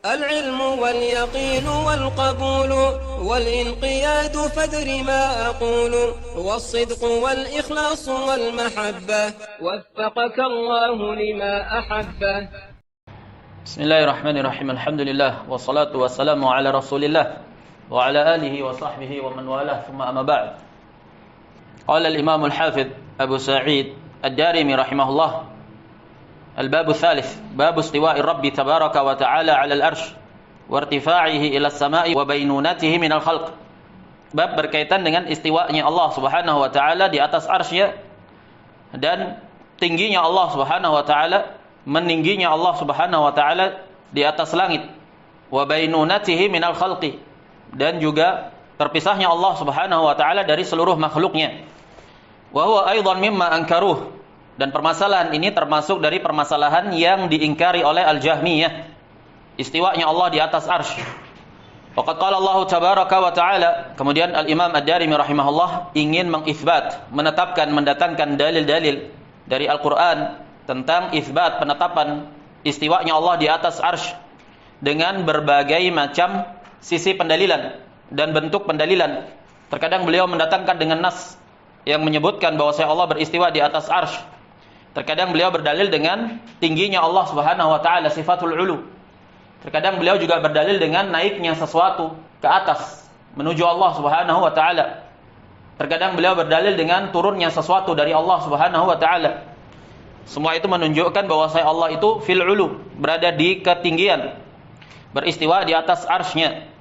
العلم واليقين والقبول والانقياد فادر ما أقول والصدق والإخلاص والمحبة وفقك الله لما أحبه. بسم الله الرحمن الرحيم. الحمد لله والصلاة والسلام على رسول الله وعلى آله وصحبه ومن والاه ثم أما بعد. قال الإمام الحافظ أبو سعيد الدارمي رحمه الله: الباب الثالث باب استواء الرب تبارك وتعالى على الأرش وارتفاعه إلى السماء وبينونته من الخلق. Bab berkaitan dengan istiwanya Allah Subhanahu wa taala di atas arsy-Nya dan tingginya Allah Subhanahu wa taala, meningginya Allah Subhanahu wa taala di atas langit, wa bainunatihi minal khalqi, dan juga terpisahnya Allah Subhanahu wa taala dari seluruh makhluknya. Wa huwa aidan mimma ankaruh, dan permasalahan ini termasuk dari permasalahan yang diingkari oleh Al-Jahmiyah, istiwanya Allah di atas arsy. Waqad qala Allah tabaraka wa taala, kemudian Al-Imam Ad-Darimi rahimahullah ingin mengisbat, menetapkan, mendatangkan dalil-dalil dari Al-Qur'an tentang isbat, penetapan istiwanya Allah di atas arsy dengan berbagai macam sisi pendalilan dan bentuk pendalilan. Terkadang beliau mendatangkan dengan nas yang menyebutkan bahwa Allah beristiwa di atas arsy. Terkadang beliau berdalil dengan tingginya Allah Subhanahu wa taala, sifatul ulu. Terkadang beliau juga berdalil dengan naiknya sesuatu ke atas menuju Allah Subhanahu wa taala. Terkadang beliau berdalil dengan turunnya sesuatu dari Allah Subhanahu wa taala. Semua itu menunjukkan bahwa Allah itu fil ulu, berada di ketinggian, beristiwa di atas arsy-Nya.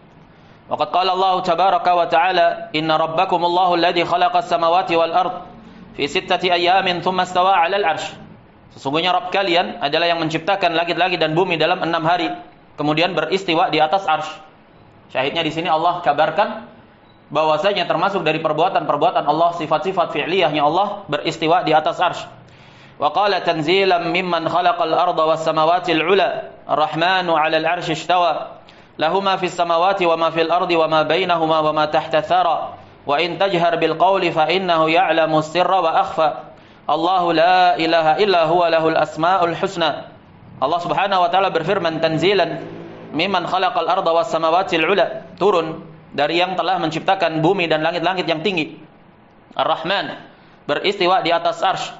Waqad qala Allah tabaraka wa taala: "Inna rabbakumullahu alladzi khalaqas samawati wal ard fi 6 ayamin tsumma istawa 'alal arsy." Sesungguhnya Rabb kalian adalah yang menciptakan langit-langit dan bumi dalam 6 hari, kemudian beristiwa di atas arsy. Syahidnya di sini Allah kabarkan bahwasanya termasuk dari perbuatan-perbuatan Allah, sifat-sifat fi'liyahnya Allah beristiwa di atas arsy. Wa qala tanzilan mimman khalaqal arda was samawati al-'ula ar-rahmanu 'alal arsy istawa lahu ma fis samawati wa ma fil ardi wa ma bainahuma wa ma tahta thara wa in tajhar bil qawli fa innahu ya'lamu sirra wa akhfa Allahu la ilaha illa huwa lahul asmaul husna. Allah Subhanahu wa taala berfirman, tanzilan mimman khalaqal arda was samawati al-'ula, turun dari yang telah menciptakan bumi dan langit-langit yang tinggi. Ar-Rahman beristiwa di atas arsy.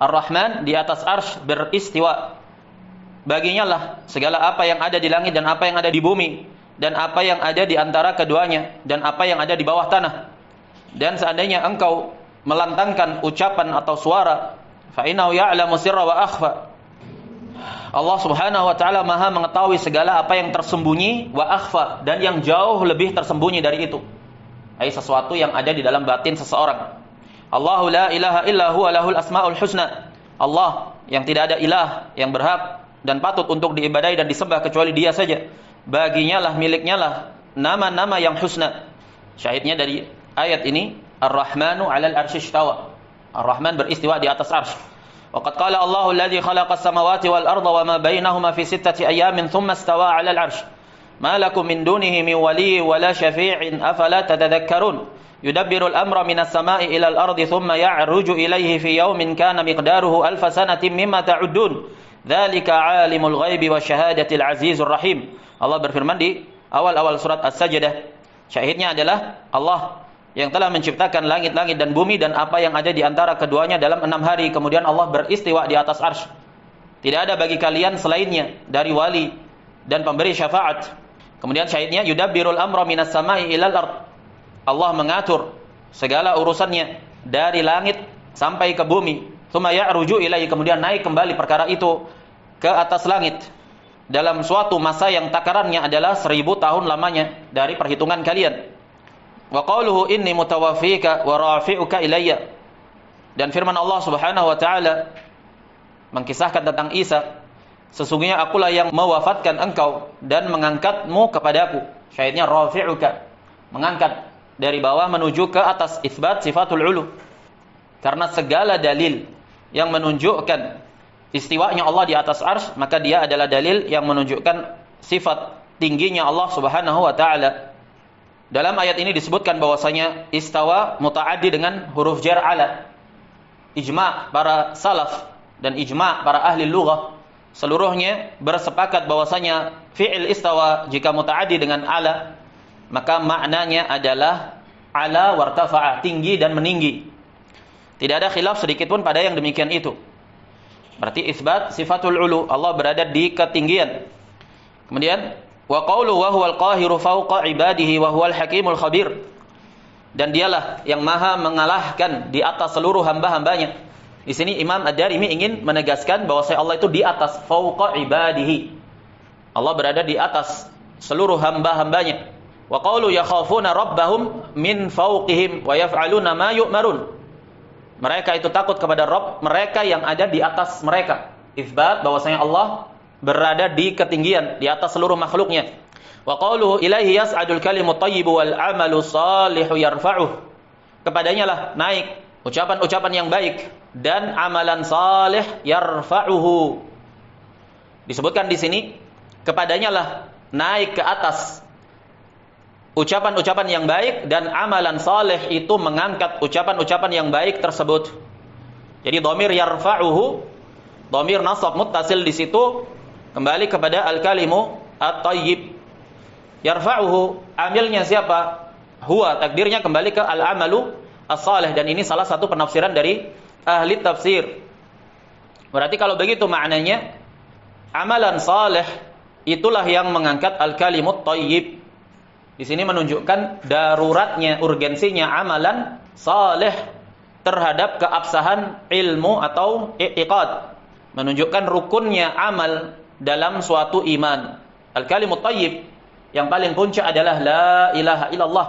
Ar-Rahman di atas arsy beristiwa. Baginya lah segala apa yang ada di langit dan apa yang ada di bumi, dan apa yang ada di antara keduanya, dan apa yang ada di bawah tanah. Dan seandainya engkau melantangkan ucapan atau suara, fa innahu ya'lamu sirra wa akhfa, Allah Subhanahu wa taala Maha mengetahui segala apa yang tersembunyi, wa akhfa, dan yang jauh lebih tersembunyi dari itu, yaitu sesuatu yang ada di dalam batin seseorang. Allahu la ilaha illa huwa lahul asmaul husna. Allah yang tidak ada ilah yang berhak dan patut untuk diibadai dan disembah kecuali Dia saja. Baginya lah, miliknya lah nama-nama yang husna. Syahidnya dari ayat ini, Ar-Rahmanu 'alal arsy istawa. Ar-Rahman beristiwa di atas arsy. Waqad qala Allahu alladzi khalaqas samawati wal arda wa ma bainahuma fi 6 ayamin tsumma istawa 'alal arsy. Ma lakum min dunihi min waliyyin wa la syafi'in afala tatadhakkarun. Yudabbiru al-amra minas sama'i ila al-ardi thumma ya'ruju ilayhi fi yawmin kana miqdaruhu alf sanatin mimma ta'uddun. Dzalika 'alimul ghaibi wasyahadatil 'azizur rahim. Allah berfirman di awal-awal surat As-Sajdah, syahidnya adalah Allah yang telah menciptakan langit-langit dan bumi dan apa yang ada di antara keduanya dalam 6 hari, kemudian Allah beristiwa di atas arsy. Tidak ada bagi kalian selainnya dari wali dan pemberi syafaat. Kemudian syahidnya, yudabbirul amra minas sama'i ilal ard. Allah mengatur segala urusannya dari langit sampai ke bumi. Tsumma ya'ruju ilaihi, kemudian naik kembali perkara itu ke atas langit dalam suatu masa yang takarannya adalah 1000 tahun lamanya dari perhitungan kalian. Wa qauluhu inni mutawaffika wa rafi'uka ilayya, dan firman Allah Subhanahu wa taala mengkisahkan tentang Isa, sesungguhnya akulah yang mewafatkan engkau dan mengangkatmu kepadaku. Syahidnya rafi'uka, mengangkat dari bawah menuju ke atas, isbat sifatul ulu. Karena segala dalil yang menunjukkan istiwanya Allah di atas arsy, maka dia adalah dalil yang menunjukkan sifat tingginya Allah Subhanahu wa taala. Dalam ayat ini disebutkan bahwasanya istawa muta'addi dengan huruf jar ala. Ijma' para salaf dan ijma' para ahli lughah seluruhnya bersepakat bahwasanya fi'il istawa jika muta'addi dengan ala, maka maknanya adalah ala wartafa'a, tinggi dan meninggi. Tidak ada khilaf sedikit pun pada yang demikian itu. Berarti isbat sifatul ulu, Allah berada di ketinggian. Kemudian wa qawlu wa huwal qahiru fawqa ibadihi wa huwal hakimul khabir. Dan dialah yang maha mengalahkan di atas seluruh hamba-hambanya. Di sini Imam Ad-Darimi ingin menegaskan bahwa Allah itu di atas fawqa ibadihi. Allah berada di atas seluruh hamba-hambanya. Wa qawlu yakhafuna rabbahum min fawqihim wa yaf'aluna ma yu'marun. Mereka itu takut kepada Rabb mereka yang ada di atas mereka. Isbat bahwasanya Allah berada di ketinggian, di atas seluruh makhluknya. Wa qawluhu ilaihi yas'adul kalimut thayyibu wal 'amalu shalihu yarfa'uh. Kepadanya lah naik ucapan-ucapan yang baik dan amalan saleh yarfa'uhu. Disebutkan di sini kepadanya lah naik ke atas ucapan-ucapan yang baik dan amalan saleh itu mengangkat ucapan-ucapan yang baik tersebut. Jadi dhamir yarfa'uhu, dhamir nasab muttasil di situ kembali kepada al-kalimu at-thayyib. Yarfa'uhu, amilnya siapa? Huwa, takdirnya kembali ke al-amalu as-salih, dan ini salah satu penafsiran dari ahli tafsir. Berarti kalau begitu maknanya amalan salih itulah yang mengangkat al-kalimut thayyib. Di sini menunjukkan daruratnya, urgensinya amalan salih terhadap keabsahan ilmu atau i'tiqad. Menunjukkan rukunnya amal dalam suatu iman. Al-kalimut thayyib yang paling puncak adalah la ilaha illallah.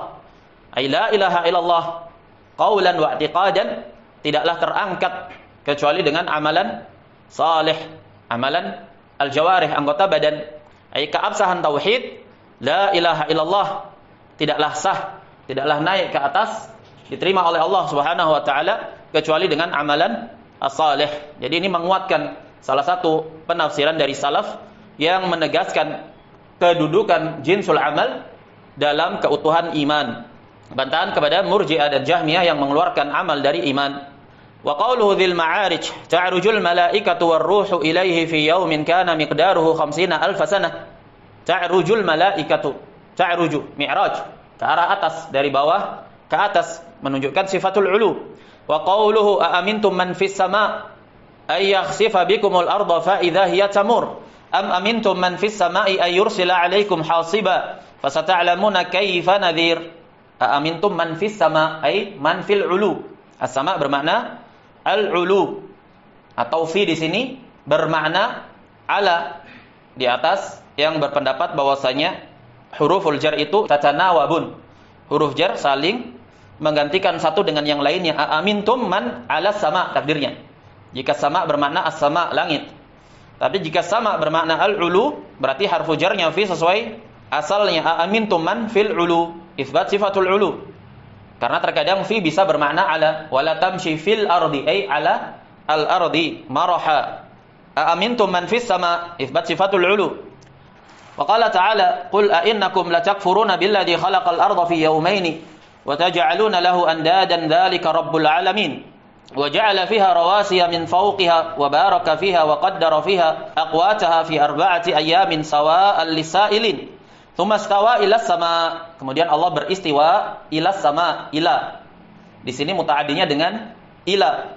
Ay la ilaha illallah qaulan wa i'tiqadan, tidaklah terangkat kecuali dengan amalan salih, amalan al-jawarih, anggota badan. Ay keabsahan tauhid, la ilaha illallah tidaklah sah, tidaklah naik ke atas, diterima oleh Allah Subhanahu wa taala kecuali dengan amalan as-salih. Jadi ini menguatkan salah satu penafsiran dari salaf yang menegaskan kedudukan jinsul amal dalam keutuhan iman. Bantahan kepada Murji'ah dan Jahmiyah yang mengeluarkan amal dari iman. Wa qawluhu dzil ma'arij ta'rujul malaikatu war-ruhu ilaihi fi yaumin kana miqdaruhu 50,000 sanah. Ta'rujul malaikatu, ta'ruju mi'raj, ke arah atas, dari bawah ke atas, menunjukkan sifatul ulu. Wa qawluhu a amintum man fis sama' ay yakhsifa bikumul arda fa idza hiya tamur. Am amintum man fis sama'i ay yursila 'alaikum hasiba fasata'lamuna kaifa nadhir. Amintum man fis sama' ay man fil ulu. As-sama' bermakna al-ulu, atau fi di sini bermakna ala, di atas, yang berpendapat bahwasanya huruful jar itu tatanawabun. Huruf jar saling menggantikan satu dengan yang lainnya. Amintum man 'alas sama' takdirnya. Jika sama' bermakna as-sama' langit. Tapi jika sama bermakna al-ulu, berarti harfu jarnya fi sesuai asalnya. Amintum man fil ulu, isbat sifatul ulu. Karena terkadang fi bisa bermakna ala. Wala tamshi fil ardi, ay ala al-ardi maraha. Amintum man fis sama, isbat sifatul ulu. Wa qala ta'ala qul a innakum latakfuruna billadhi khalaqal arda fi yawmaini wa taj'aluna lahu andadan dzalika rabbul alamin. وجعل فيها رواسي من فوقها وبارك فيها وقدر فيها أقواتها في 4 أيام سواء للسائلين ثم استوى إلى السماء. Kemudian Allah beristiwa ila sama, ila di sini mutaaddinya dengan ila.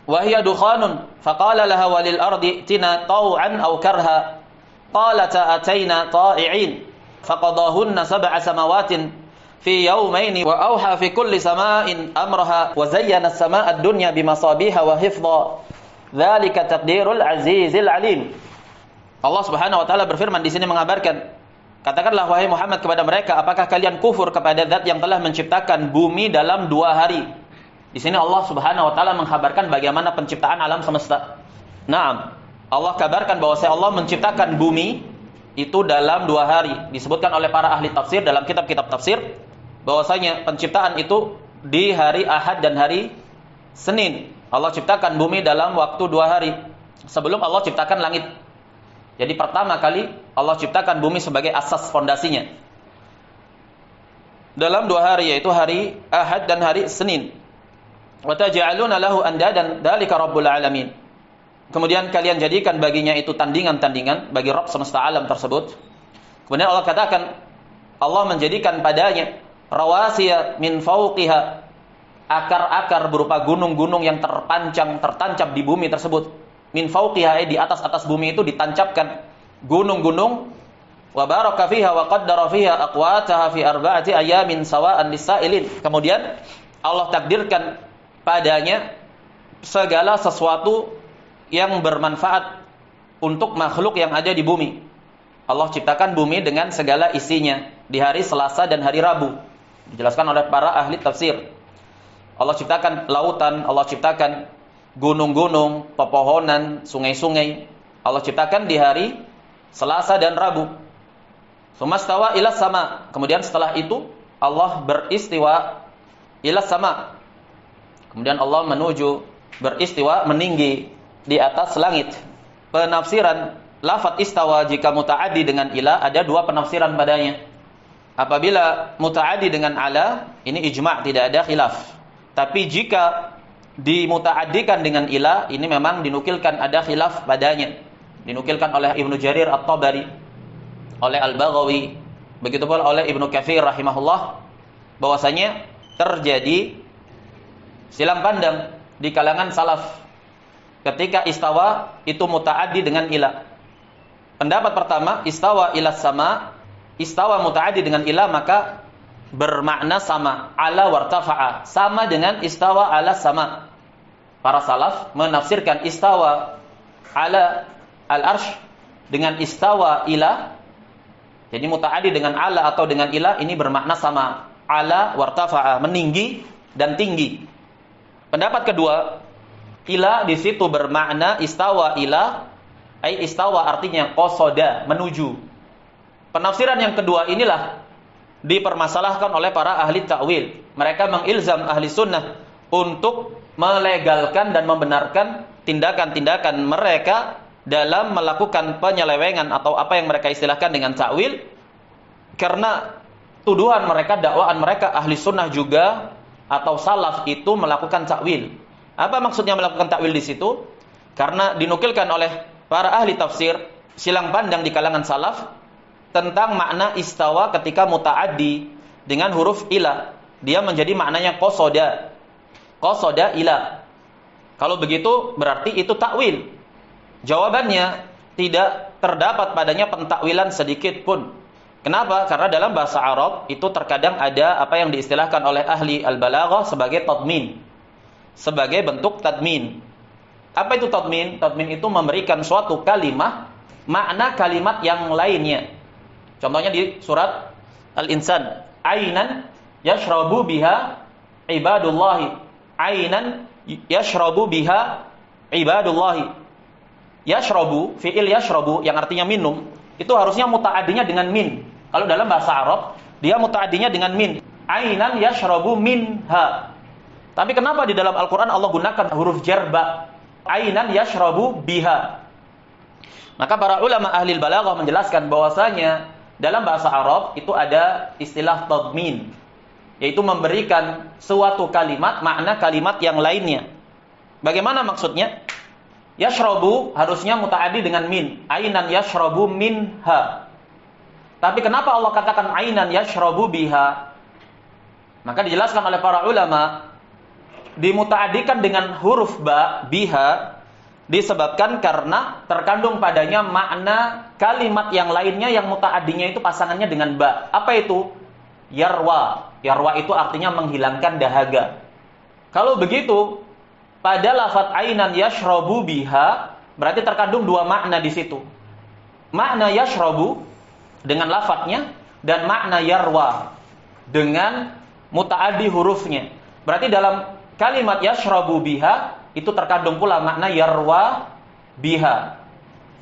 Wa hiya dukhanun faqala laha walil ardi tina taw'an aw karha qalata ataina ta'i'in faqadahunna 7 samawatin fi yawmaini wa auha fi kulli sama'in amraha wa zayyana as-samaa'a ad-dunya bimasabiha wa hifdha. Dzalika taqdirul azizil alim. Allah Subhanahu wa taala berfirman di sini mengabarkan, katakanlah wahai Muhammad kepada mereka, apakah kalian kufur kepada zat yang telah menciptakan bumi dalam 2 hari? Di sini Allah Subhanahu wa taala mengkhabarkan bagaimana penciptaan alam semesta. Naam, Allah kabarkan bahwa Allah menciptakan bumi itu dalam 2 hari. Disebutkan oleh para ahli tafsir dalam kitab-kitab tafsir bahwasanya penciptaan itu di hari Ahad dan hari Senin. Allah ciptakan bumi dalam waktu 2 hari sebelum Allah ciptakan langit. Jadi pertama kali Allah ciptakan bumi sebagai asas fondasinya dalam 2 hari, yaitu hari Ahad dan hari Senin. Wa taj'aluna lahu andadan dzalika rabbul alamin. Kemudian kalian jadikan baginya itu tandingan-tandingan bagi Rabb semesta alam tersebut. Kemudian Allah katakan, Allah menjadikan padanya rawasiya min fawqiha, akar-akar berupa gunung-gunung yang tertancap di bumi tersebut. Min fawqiha, di atas bumi itu ditancapkan gunung-gunung. Wa baraka fiha wa qaddara fiha aqwataha fi arba'ati ayamin sawa'an lis-sa'ilin. Kemudian Allah takdirkan padanya segala sesuatu yang bermanfaat untuk makhluk yang ada di bumi. Allah ciptakan bumi dengan segala isinya di hari Selasa dan hari Rabu. Dijelaskan oleh para ahli tafsir. Allah ciptakan lautan, Allah ciptakan gunung-gunung, pepohonan, sungai-sungai. Allah ciptakan di hari Selasa dan Rabu. Sumastawa ilas sama. Kemudian setelah itu Allah beristiwa ilas sama. Kemudian Allah menuju beristiwa, meninggi di atas langit. Penafsiran lafaz istawa jika muta'addi dengan ila, ada dua penafsiran padanya. Apabila muta'addi dengan ala, ini ijma', tidak ada khilaf. Tapi jika dimuta'addikan dengan ila, ini memang dinukilkan ada khilaf padanya. Dinukilkan oleh Ibnu Jarir At-Tabari, oleh Al-Baghawi, begitu pula oleh Ibnu Katsir rahimahullah, bahwasanya terjadi silang pandang di kalangan salaf ketika istawa itu muta'addi dengan ila. Pendapat pertama, istawa ila sama, istawa muta'addi dengan ila maka bermakna sama, ala wartafa'a, sama dengan istawa ala sama. Para salaf menafsirkan istawa ala al-arsh dengan istawa ila, jadi muta'addi dengan ala atau dengan ila ini bermakna sama, ala wartafa'a, meninggi dan tinggi. Pendapat kedua, ila di situ bermakna istawa ila, ai istawa artinya qasada, menuju. Penafsiran yang kedua inilah dipermasalahkan oleh para ahli ta'wil. Mereka mengilzam ahli sunnah untuk melegalkan dan membenarkan tindakan-tindakan mereka dalam melakukan penyelewengan atau apa yang mereka istilahkan dengan ta'wil, karena tuduhan mereka, dakwaan mereka ahli sunnah juga atau salaf itu melakukan ta'wil. Apa maksudnya melakukan ta'wil di situ? Karena dinukilkan oleh para ahli tafsir silang pandang di kalangan salaf tentang makna istawa ketika muta'addi dengan huruf ila. Dia menjadi maknanya qasada. Qasada ila. Kalau begitu berarti itu ta'wil. Jawabannya tidak terdapat padanya pentakwilan sedikit pun. Kenapa? Karena dalam bahasa Arab itu terkadang ada apa yang diistilahkan oleh ahli al-balaghah sebagai tadmin, sebagai bentuk tadmin. Apa itu tadmin? Tadmin itu memberikan suatu kalimat makna kalimat yang lainnya. Contohnya di surat Al-Insan, ainan yashrabu biha ibadullahi. Ainan yashrabu biha ibadullahi. Yashrabu, fi'il yashrabu yang artinya minum, itu harusnya muta'addinya dengan min. Kalau dalam bahasa Arab, dia muta'addinya dengan min. Ainan yashrabu minha. Tapi kenapa di dalam Al-Quran Allah gunakan huruf jarba? Ainan yashrabu biha. Maka para ulama ahli balaghah menjelaskan bahwasanya dalam bahasa Arab itu ada istilah tadmin, yaitu memberikan suatu kalimat makna kalimat yang lainnya. Bagaimana maksudnya? Yashrabu harusnya muta'addi dengan min. Ainan yashrabu minha. Tapi kenapa Allah katakan ainan yashrabu biha? Maka dijelaskan oleh para ulama, dimuta'addikan dengan huruf ba, biha, disebabkan karena terkandung padanya makna kalimat yang lainnya yang muta'addinya itu pasangannya dengan ba. Apa itu? Yarwa. Yarwa itu artinya menghilangkan dahaga. Kalau begitu, pada lafaz ainan yashrabu biha berarti terkandung dua makna di situ. Makna yashrabu dengan lafadznya dan makna yarwa dengan muta'addi hurufnya. Berarti dalam kalimat yashrabu biha itu terkandung pula makna yarwa biha.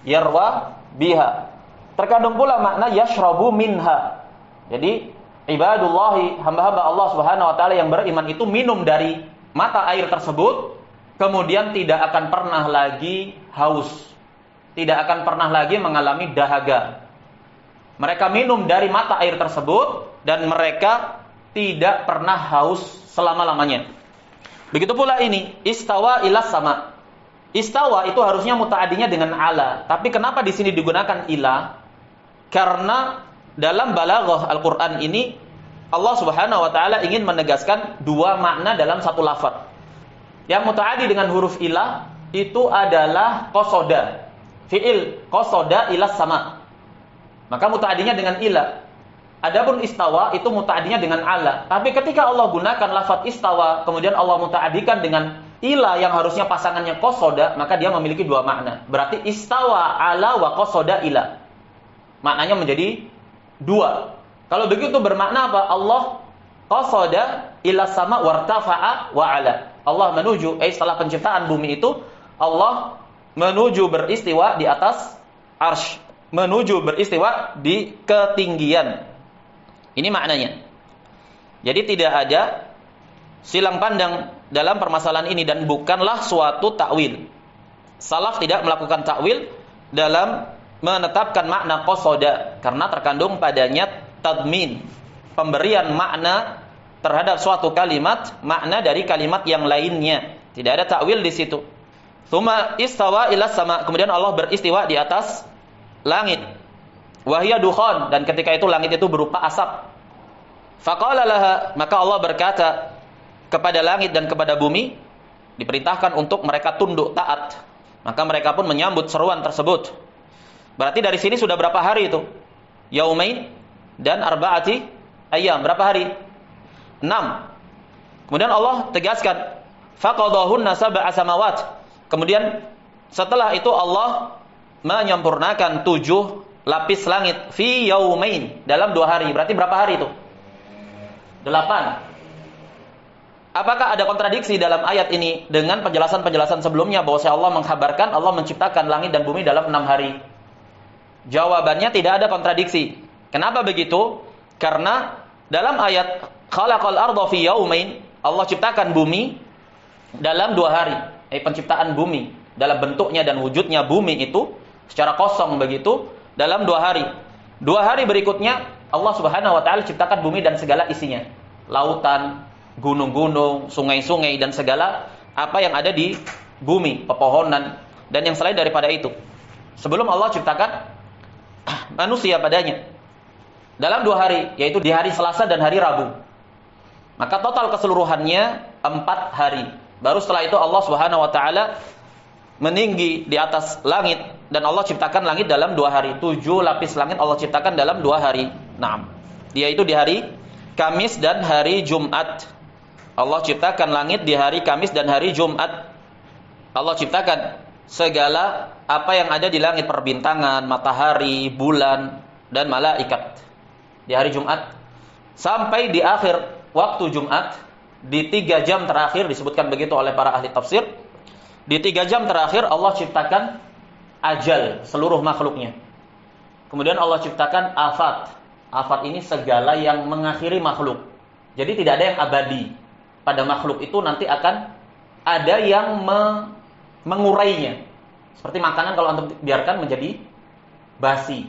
Yarwa biha. Terkandung pula makna yashrabu minha. Jadi ibadullahi, hamba-hamba Allah Subhanahu wa taala yang beriman itu minum dari mata air tersebut, kemudian tidak akan pernah lagi haus. Tidak akan pernah lagi mengalami dahaga. Mereka minum dari mata air tersebut dan mereka tidak pernah haus selama-lamanya. Begitu pula ini, istawa ilas sama. Istawa itu harusnya muta'addinya dengan ala, tapi kenapa di sini digunakan ila? Karena dalam balaghah Al-Qur'an ini Allah Subhanahu wa taala ingin menegaskan dua makna dalam satu lafaz. Yang muta'addi dengan huruf ilah itu adalah qasoda. Fi'il qasoda ilas sama. Maka muta'addinya dengan ilah. Adapun istawa itu muta'addinya dengan ala. Tapi ketika Allah gunakan lafaz istawa, kemudian Allah muta'addikan dengan ila yang harusnya pasangannya qasoda, maka dia memiliki dua makna. Berarti istawa ala wa qasoda ila. Maknanya menjadi dua. Kalau begitu bermakna apa? Allah qasoda ila sama wartafa'a wa ala. Allah menuju, setelah penciptaan bumi itu, Allah menuju beristiwa di atas arsy. Menuju beristiwa di ketinggian. Ini maknanya. Jadi tidak ada silang pandang dalam permasalahan ini dan bukanlah suatu takwil. Salaf tidak melakukan takwil dalam menetapkan makna qasoda karena terkandung padanya tadmin, pemberian makna terhadap suatu kalimat, makna dari kalimat yang lainnya. Tidak ada takwil di situ. Tsumma istawa ila sama, kemudian Allah beristiwa di atas langit. Wahya dukhan, dan ketika itu langit itu berupa asap. Faqala laha, maka Allah berkata kepada langit dan kepada bumi, diperintahkan untuk mereka tunduk taat. Maka mereka pun menyambut seruan tersebut. Berarti dari sini sudah berapa hari itu? Yaumain dan arba'ati ayyam. Berapa hari? 6. Kemudian Allah tegaskan, faqadahunna sab'a samawat. Kemudian setelah itu Allah menyempurnakan 7 lapis langit fi yaumain, dalam 2 hari. Berarti berapa hari itu? 8. Apakah ada kontradiksi dalam ayat ini dengan penjelasan-penjelasan sebelumnya bahwa Allah mengkhabarkan Allah menciptakan langit dan bumi dalam 6 hari? Jawabannya tidak ada kontradiksi. Kenapa begitu? Karena dalam ayat khalaqal arda fi yaumain, Allah ciptakan bumi dalam 2 hari. Penciptaan bumi dalam bentuknya dan wujudnya bumi itu secara kosong begitu dalam 2 hari. 2 hari berikutnya Allah Subhanahu wa taala ciptakan bumi dan segala isinya. Lautan, gunung-gunung, sungai-sungai dan segala apa yang ada di bumi, pepohonan dan yang selain daripada itu. Sebelum Allah ciptakan manusia padanya. Dalam 2 hari, yaitu di hari Selasa dan hari Rabu. Maka total keseluruhannya 4 hari. Baru setelah itu Allah Subhanahu wa taala meninggi di atas langit dan Allah ciptakan langit dalam 2 hari. 7 lapis langit Allah ciptakan dalam 2 hari. Naam. Yaitu di hari Kamis dan hari Jumat. Allah ciptakan langit di hari Kamis dan hari Jumat. Allah ciptakan segala apa yang ada di langit, perbintangan, matahari, bulan dan malaikat. Di hari Jumat sampai di akhir waktu Jumat, di 3 jam terakhir, disebutkan begitu oleh para ahli tafsir, di 3 jam terakhir Allah ciptakan ajal seluruh makhluknya. Kemudian Allah ciptakan afat. Afat ini segala yang mengakhiri makhluk. Jadi tidak ada yang abadi. Pada makhluk itu nanti akan ada yang mengurainya. Seperti makanan kalau Anda biarkan menjadi basi.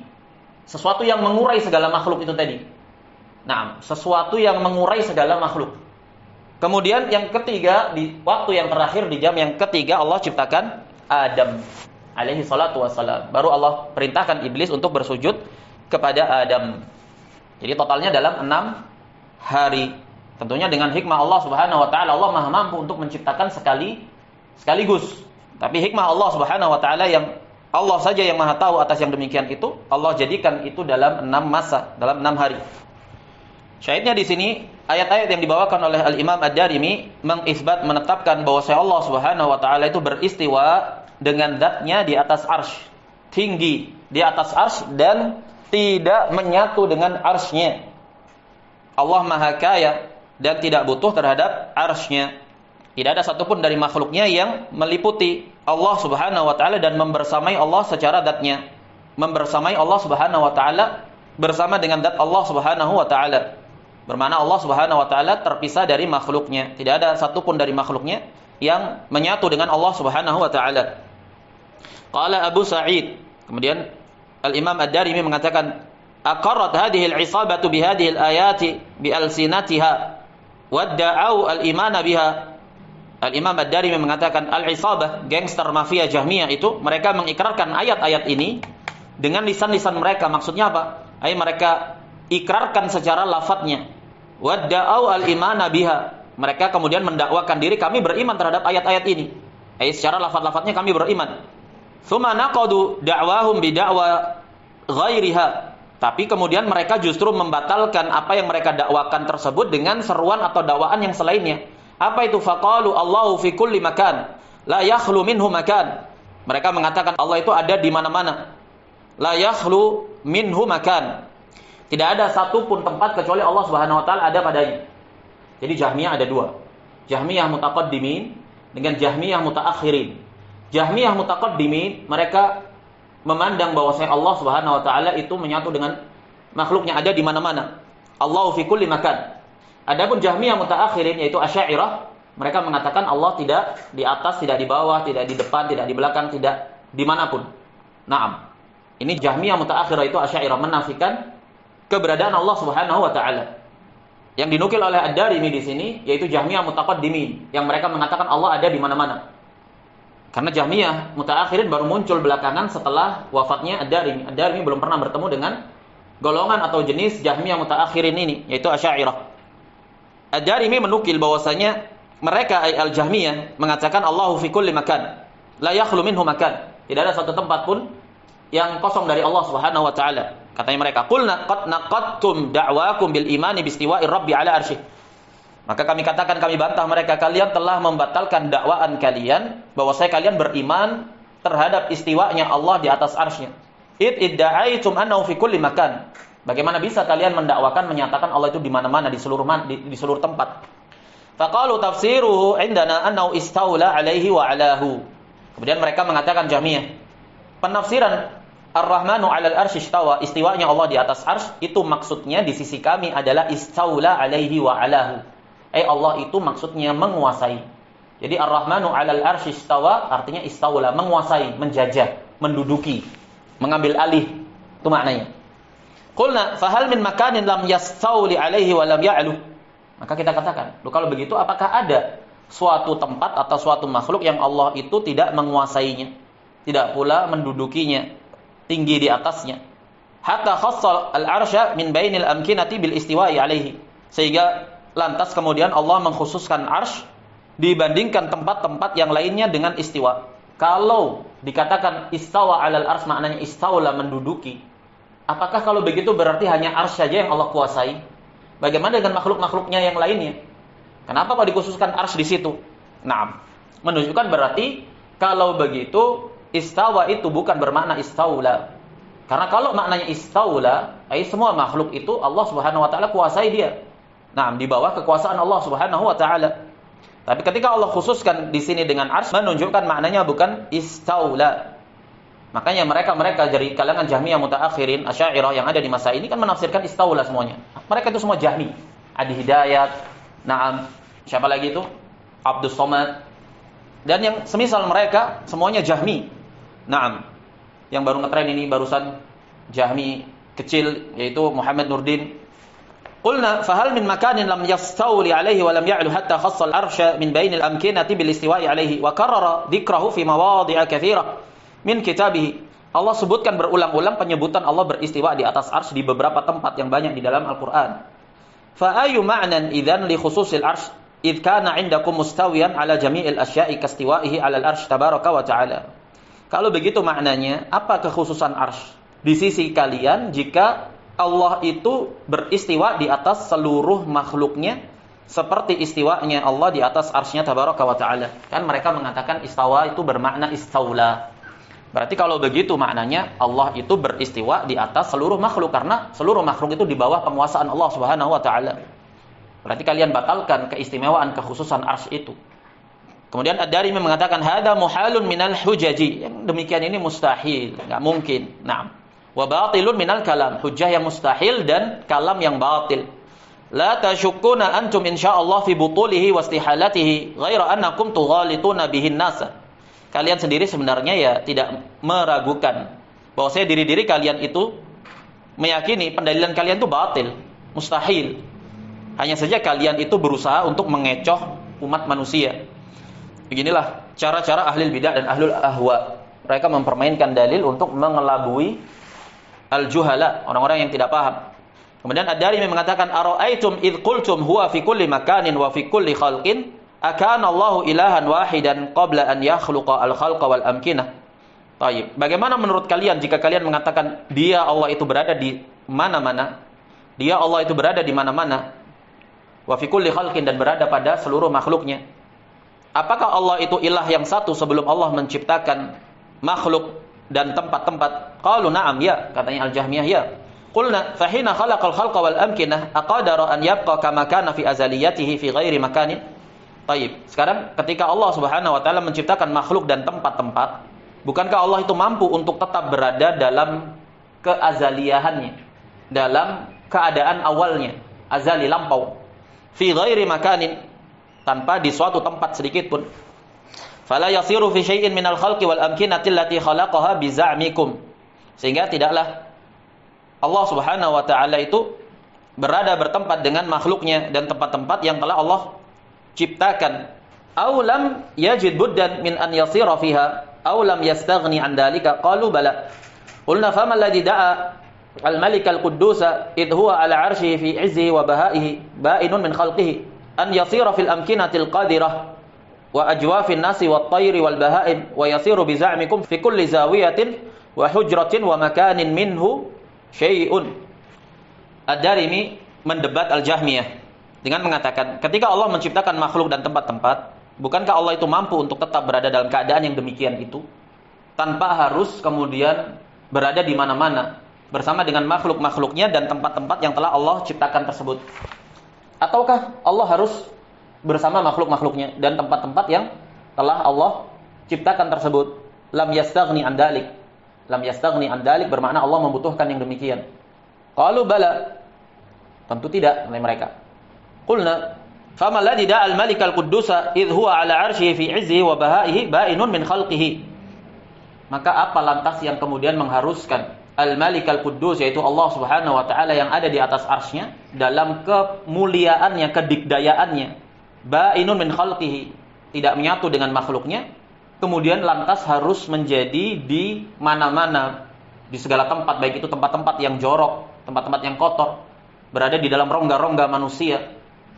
Sesuatu yang mengurai segala makhluk itu tadi. Nah, sesuatu yang mengurai segala makhluk. Kemudian yang ketiga, di waktu yang terakhir, di jam yang ketiga, Allah ciptakan Adam alaihi salatu wassalam. Baru Allah perintahkan iblis untuk bersujud kepada Adam. Jadi totalnya dalam 6 hari. Tentunya dengan hikmah Allah Subhanahu wa taala, Allah Maha mampu untuk menciptakan sekaligus. Tapi hikmah Allah Subhanahu wa taala yang Allah saja yang Maha tahu atas yang demikian itu, Allah jadikan itu dalam 6 masa, dalam 6 hari. Syahidnya di sini ayat-ayat yang dibawakan oleh Al-Imam Ad-Darimi mengisbat, menetapkan bahwa Allah Subhanahu wa taala itu beristiwa dengan zatnya di atas arsy, tinggi di atas arsy dan tidak menyatu dengan arsy-Nya. Allah Maha Kaya dan tidak butuh terhadap arsy-Nya. Tidak ada satupun dari makhluknya yang meliputi Allah Subhanahu wa taala dan membersamai Allah secara zatnya. Membersamai Allah Subhanahu wa taala bersama dengan zat Allah Subhanahu wa taala. Bermakna Allah Subhanahu wa taala terpisah dari makhluknya. Tidak ada satupun dari makhluknya yang menyatu dengan Allah Subhanahu wa taala. Qala Abu Sa'id, kemudian Al-Imam Ad-Darimi mengatakan, aqarrat hadhihi al-'isabatu bi hadhihi al-ayati bi alsinatiha wadda'u al-imana biha. Al-Imam Ad-Darimi mengatakan al-'isabah, gangster mafia Jahmiyah itu, mereka mengikrarkan ayat-ayat ini dengan lisan-lisan mereka. Maksudnya apa? Ai mereka ikrarkan secara lafadznya. Wadda'au al-imana biha. Mereka kemudian mendakwakan diri kami beriman terhadap ayat-ayat ini. Ai secara lafadz-lafadznya kami beriman. Tsumma naqadu da'wahum bida'wa ghairiha. Tapi kemudian mereka justru membatalkan apa yang mereka dakwakan tersebut dengan seruan atau dakwaan yang selainnya. Apa itu? Faqalu Allahu fi kulli makan, la yakhlu minhu makan. Mereka mengatakan Allah itu ada di mana-mana. La yakhlu minhu makan. Tidak ada satu pun tempat kecuali Allah Subhanahu wa taala ada padanya. Jadi Jahmiyah ada dua. Jahmiyah mutaqaddimin dengan Jahmiyah mutaakhirin. Jahmiyah mutaqaddimin mereka memandang bahwasanya Allah Subhanahu wa taala itu menyatu dengan makhluknya, ada di mana-mana. Allahu fi kulli makan. Adapun Jahmiyah mutaakhirin yaitu Asy'ariyah, mereka mengatakan Allah tidak di atas, tidak di bawah, tidak di depan, tidak di belakang, tidak dimanapun. Naam. Ini Jahmiyah mutaakhirah itu Asy'ariyah menafikan keberadaan Allah Subhanahu wa taala. Yang dinukil oleh Ad-Darimi di sini yaitu Jahmiyah mutaqaddimin yang mereka mengatakan Allah ada di mana-mana. Karena Jahmiyah mutaakhirin baru muncul belakangan setelah wafatnya Ad-Darimi. Ad-Darimi belum pernah bertemu dengan golongan atau jenis Jahmiyah mutaakhirin ini, yaitu Asy'ariyah. Ad-Darimi menukil bahwasanya mereka al-Jahmiyah mengatakan Allahu fi kulli makan, la yakhlu minhu makan. Tidak ada satu tempat pun yang kosong dari Allah Subhanahu wa taala. Katanya mereka, qulna qad naqadtum da'wakum bil imani bistiwa'ir rabbi ala arsyih. Maka kami katakan, kami bantah mereka, kalian telah membatalkan dakwaan kalian bahwasanya kalian beriman terhadap istiwanya Allah di atas arsy-Nya. Idda'aitum annahu fi kulli makan. Bagaimana bisa kalian mendakwakan menyatakan Allah itu di mana-mana, di seluruh tempat? Faqalu tafsiruhu indana annahu istaula alaihi wa alahu. Kemudian mereka mengatakan Jahmiyah, penafsiran Ar-Rahmanu 'alal arsy istawa, istiwanya Allah di atas arsy, itu maksudnya di sisi kami adalah istaula alaihi wa alahu. Allah itu maksudnya menguasai. Jadi Ar-Rahmanu 'alal arsy istawa artinya istaula, menguasai, menjajah, menduduki, mengambil alih. Itu maknanya. Qulna fahal min makanin lam yastauli alaihi wa lam ya'lu. Maka kita katakan, kalau begitu apakah ada suatu tempat atau suatu makhluk yang Allah itu tidak menguasainya, tidak pula mendudukinya, tinggi di atasnya. Hatta khassal al-arsya min bainil amkinati bil istiwa'i alaihi. Sehingga lantas kemudian Allah mengkhususkan arsy dibandingkan tempat-tempat yang lainnya dengan istiwa. Kalau dikatakan istawa 'alal arsy maknanya istaula, menduduki. Apakah kalau begitu berarti hanya arsy saja yang Allah kuasai? Bagaimana dengan makhluk-makhluknya yang lainnya? Kenapa kok dikhususkan arsy di situ? Naam. Menunjukkan berarti kalau begitu istawa itu bukan bermakna istaula. Karena kalau maknanya istaula, semua makhluk itu Allah Subhanahu wa taala kuasai dia. Naam, di bawah kekuasaan Allah Subhanahu wa taala. Tapi ketika Allah khususkan di sini dengan arsy, menunjukkan maknanya bukan istaula. Makanya mereka dari kalangan Jahmiyah mutaakhirin, Asy'ariyah yang ada di masa ini kan menafsirkan istaula semuanya. Mereka itu semua Jahmi. Adi Hidayat, Naam, siapa lagi itu? Abdus Somad. Dan yang semisal mereka semuanya Jahmi. Naam. Yang baru ngetren ini barusan Jahmi kecil yaitu Muhammad Nurdin. Qulna fahal min makanin lam yastauli alaihi wa lam ya'lu hatta khassa al-arsya min bainil amkinati bil istiwa'i alaihi wa karrara dzikrahu fi mawadhi'a katsira min kitabih. Allah sebutkan berulang-ulang penyebutan Allah beristiwa di atas arsy di beberapa tempat yang banyak di dalam Al-Qur'an. Fa ayu ma'nan idzan li khususil arsy id kana 'indakum mustawiyan 'ala jami'il asya'i kastiwa'ihi 'ala al-arsy tabaraka wa ta'ala. Kalau begitu maknanya, apa kekhususan arsy di sisi kalian jika Allah itu beristiwa di atas seluruh makhluknya seperti istiwanya Allah di atas arsy-Nya tabaraka wa ta'ala. Kan mereka mengatakan istawa itu bermakna istaula. Berarti kalau begitu maknanya Allah itu beristiwa di atas seluruh makhluk karena seluruh makhluk itu di bawah penguasaan Allah Subhanahu wa taala. Berarti kalian batalkan keistimewaan kekhususan arsy itu. Kemudian Ad-Darimi mengatakan hada muhalun minal hujaji. Yang demikian ini mustahil, enggak mungkin. Naam. Wa batilun minal kalam. Hujjah yang mustahil dan kalam yang batil. La tashukkuna antum insyaallah fi butulihi wa istihalatihi ghaira annakum tughalituna bihin nasa. Kalian sendiri sebenarnya ya tidak meragukan bahwa saya diri-diri kalian itu meyakini pendalilan kalian itu batil, mustahil. Hanya saja kalian itu berusaha untuk mengecoh umat manusia. Beginilah cara-cara ahli bidah dan ahlul ahwa. Mereka mempermainkan dalil untuk mengelabui al-juhala, orang-orang yang tidak paham. Kemudian Ad-Darimi mengatakan ara'aitum id qultum huwa fi kulli makanin wa fi kulli khalqin akana Allahu ilahan wahidan qabla an yakhluqa al-khalqa wal amkinah. Baik, bagaimana menurut kalian jika kalian mengatakan dia Allah itu berada di mana-mana? Dia Allah itu berada di mana-mana. Wa fi kulli khalqin, dan berada pada seluruh makhluknya. Apakah Allah itu ilah yang satu sebelum Allah menciptakan makhluk dan tempat-tempat? Qalu na'am, ya, katanya Al-Jahmiyah, ya. Qulna fa hina khalaqal khalqa wal amkinah aqadara an yabqa kama kana fi azaliyatihi fi ghairi makanin. Baik, sekarang ketika Allah Subhanahu wa taala menciptakan makhluk dan tempat-tempat, bukankah Allah itu mampu untuk tetap berada dalam keazaliyahannya, dalam keadaan awalnya, azali, lampau, fi ghairi makanin, tanpa di suatu tempat sedikit pun. Fala yasiru fi syai'in minal khalqi wal amkinati allati khalaqaha bi za'mikum. Sehingga tidaklah Allah Subhanahu wa taala itu bertempat dengan makhluknya dan tempat-tempat yang telah Allah ciptakan. Aw lam yajid buddan min an yasira fiha aw lam yastaghni an dalika. Qalu bala. Qulna fama alladhi da'a al-malik al-quddus id huwa ala 'arsyihi fi 'izzihi wa bahaihi ba'inun min khalqihi an yasira fil amkinati al-qadirah wa ajwafin nasi wat tayri wal bahaim wa yasiru bi za'mikum fi kulli zawiyatin wa hujratin wa makanin minhu syai'un. Ad-Darimi mendebat Al-Jahmiyah dengan mengatakan, ketika Allah menciptakan makhluk dan tempat-tempat, bukankah Allah itu mampu untuk tetap berada dalam keadaan yang demikian itu, tanpa harus kemudian berada di mana-mana bersama dengan makhluk-makhluknya dan tempat-tempat yang telah Allah ciptakan tersebut? Ataukah Allah harus bersama makhluk-makhluknya dan tempat-tempat yang telah Allah ciptakan tersebut? Lam yastaghni an dalik. Lam yastaghni an dalik bermakna Allah membutuhkan yang demikian. Qalu bala. Tentu tidak oleh mereka. Qulna fama alladhi da'a al-malik al-quddus idh huwa 'ala 'arsyihi fi 'izzihi wa bahaihi ba'inun min khalqihi. Maka apa lantas yang kemudian mengharuskan al-malik al-quddus, yaitu Allah Subhanahu wa taala yang ada di atas arsy-Nya dalam kemuliaannya, kedikdayaannya, ba'inun min khalqihi, tidak menyatu dengan makhluknya, kemudian lantas harus menjadi di mana-mana, di segala tempat, baik itu tempat-tempat yang jorok, tempat-tempat yang kotor, berada di dalam rongga-rongga manusia,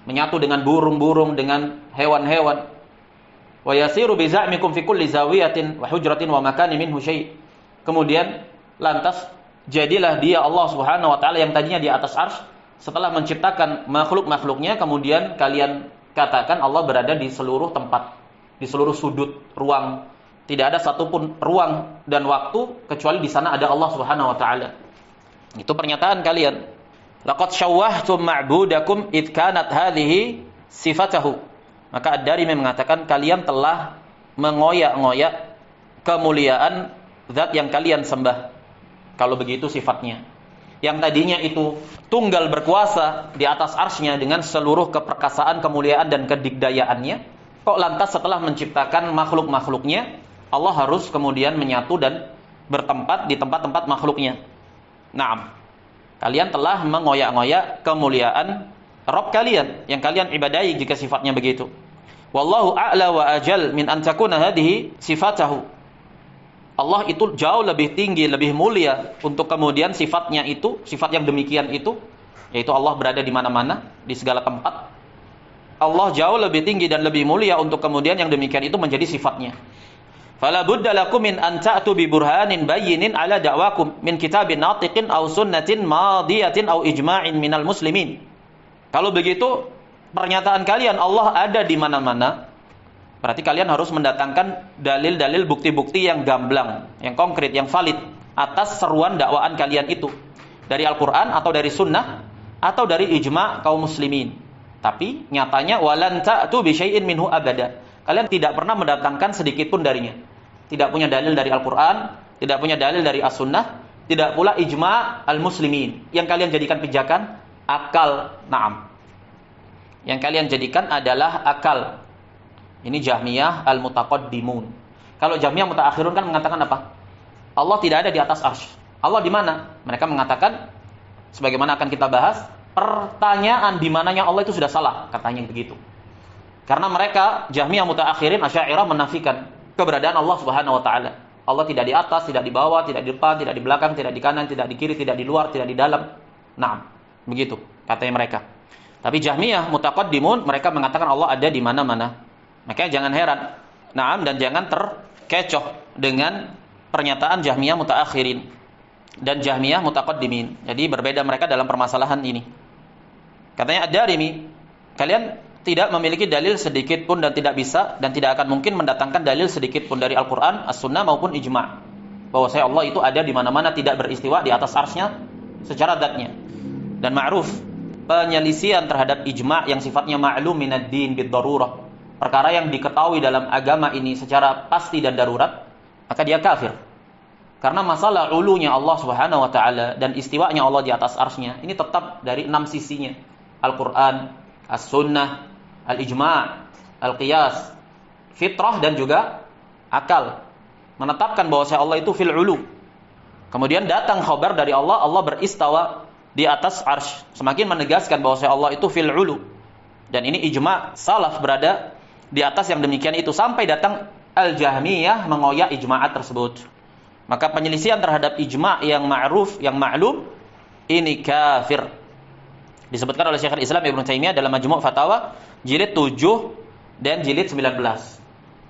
menyatu dengan burung-burung, dengan hewan-hewan. Wa yasiru bi za'mikum fi kulli zawiyatin wa hujratin wa makanin minhu syai'. Kemudian lantas jadilah dia Allah Subhanahu wa taala yang tadinya di atas arsy, setelah menciptakan makhluk-makhluknya, kemudian kalian katakan Allah berada di seluruh tempat, di seluruh sudut ruang. Tidak ada satupun ruang dan waktu kecuali di sana ada Allah Subhanahu wa taala. Itu pernyataan kalian. Laqad syawwahtum ma'budakum id kanat hadhihi sifatahu. Maka Ad-Darimi mengatakan kalian telah mengoyak-ngoyak kemuliaan zat yang kalian sembah. Kalau begitu sifatnya, yang tadinya itu tunggal berkuasa di atas arsy-Nya dengan seluruh keperkasaan, kemuliaan dan kedikdayaannya, kok lantas setelah menciptakan makhluk-makhluknya, Allah harus kemudian menyatu dan bertempat di tempat-tempat makhluknya. Naam, kalian telah mengoyak-ngoyak kemuliaan Rabb kalian yang kalian ibadahi jika sifatnya begitu. Wallahu a'la wa ajal min an takuna hadhihi sifatahu. Allah itu jauh lebih tinggi, lebih mulia untuk kemudian sifatnya itu, sifat yang demikian itu, yaitu Allah berada di mana-mana, di segala tempat. Allah jauh lebih tinggi dan lebih mulia untuk kemudian yang demikian itu menjadi sifatnya. Fala budda lakum min an ta'tu bi burhanin bayyinin ala da'wakum min kitabin natiqin aw sunnatin madiyatin aw ijma'in minal muslimin. Kalau begitu pernyataan kalian Allah ada di mana-mana, berarti kalian harus mendatangkan dalil-dalil, bukti-bukti yang gamblang, yang konkret, yang valid atas seruan dakwaan kalian itu, dari Al-Qur'an atau dari sunnah atau dari ijma' kaum muslimin. Tapi nyatanya walan ta'tu bi syai'in minhu abada. Kalian tidak pernah mendatangkan sedikit pun darinya. Tidak punya dalil dari Al-Qur'an, tidak punya dalil dari As-Sunnah, tidak pula ijma' al-muslimin. Yang kalian jadikan pijakan akal. Naam. Yang kalian jadikan adalah akal. Ini Jahmiyah al-mutaqaddimun. Kalau Jahmiyah mutaakhirun kan mengatakan apa? Allah tidak ada di atas arsy. Allah di mana? Mereka mengatakan, sebagaimana akan kita bahas, pertanyaan di mananya Allah itu sudah salah, katanya begitu. Karena mereka Jahmiyah mutaakhirin Asy'ariyah menafikan keberadaan Allah Subhanahu wa taala. Allah tidak di atas, tidak di bawah, tidak di depan, tidak di belakang, tidak di kanan, tidak di kiri, tidak di luar, tidak di dalam. Naam, begitu katanya mereka. Tapi Jahmiyah mutaqaddimun, mereka mengatakan Allah ada di mana-mana. Makanya jangan heran. Naam, dan jangan terkecoh dengan pernyataan Jahmiyah mutaakhirin dan Jahmiyah mutaqaddimin. Jadi berbeda mereka dalam permasalahan ini. Katanya Ad-Darimi, kalian tidak memiliki dalil sedikit pun dan tidak bisa dan tidak akan mungkin mendatangkan dalil sedikit pun dari Al-Quran, As-Sunnah maupun Ijma' bahwasanya Allah itu ada di mana-mana, tidak beristiwa di atas arsy-Nya secara dzatnya. Dan ma'ruf, penyelisihan terhadap ijma' yang sifatnya ma'lum minad din bid-darurah, perkara yang diketahui dalam agama ini secara pasti dan darurat, maka dia kafir. Karena masalah ulunya Allah Subhanahu wa taala dan istiwanya Allah di atas arsy-Nya ini tetap dari 6 sisinya. Al-Quran, As-Sunnah, Al-Ijma', Al-Qiyas, fitrah dan juga akal menetapkan bahwa Allah itu fil ulu. Kemudian datang khabar dari Allah, Allah beristawa di atas arsy, semakin menegaskan bahwa Allah itu fil ulu. Dan ini ijma' salaf berada di atas yang demikian itu, sampai datang Al-Jahmiyah mengoyak ijma'at tersebut. Maka penyelisihan terhadap ijma' yang ma'ruf, yang ma'lum, ini kafir. Disebutkan oleh Syekhul Islam Ibnu Taimiyah dalam Majmu' Fatawa jilid 7 dan jilid 19.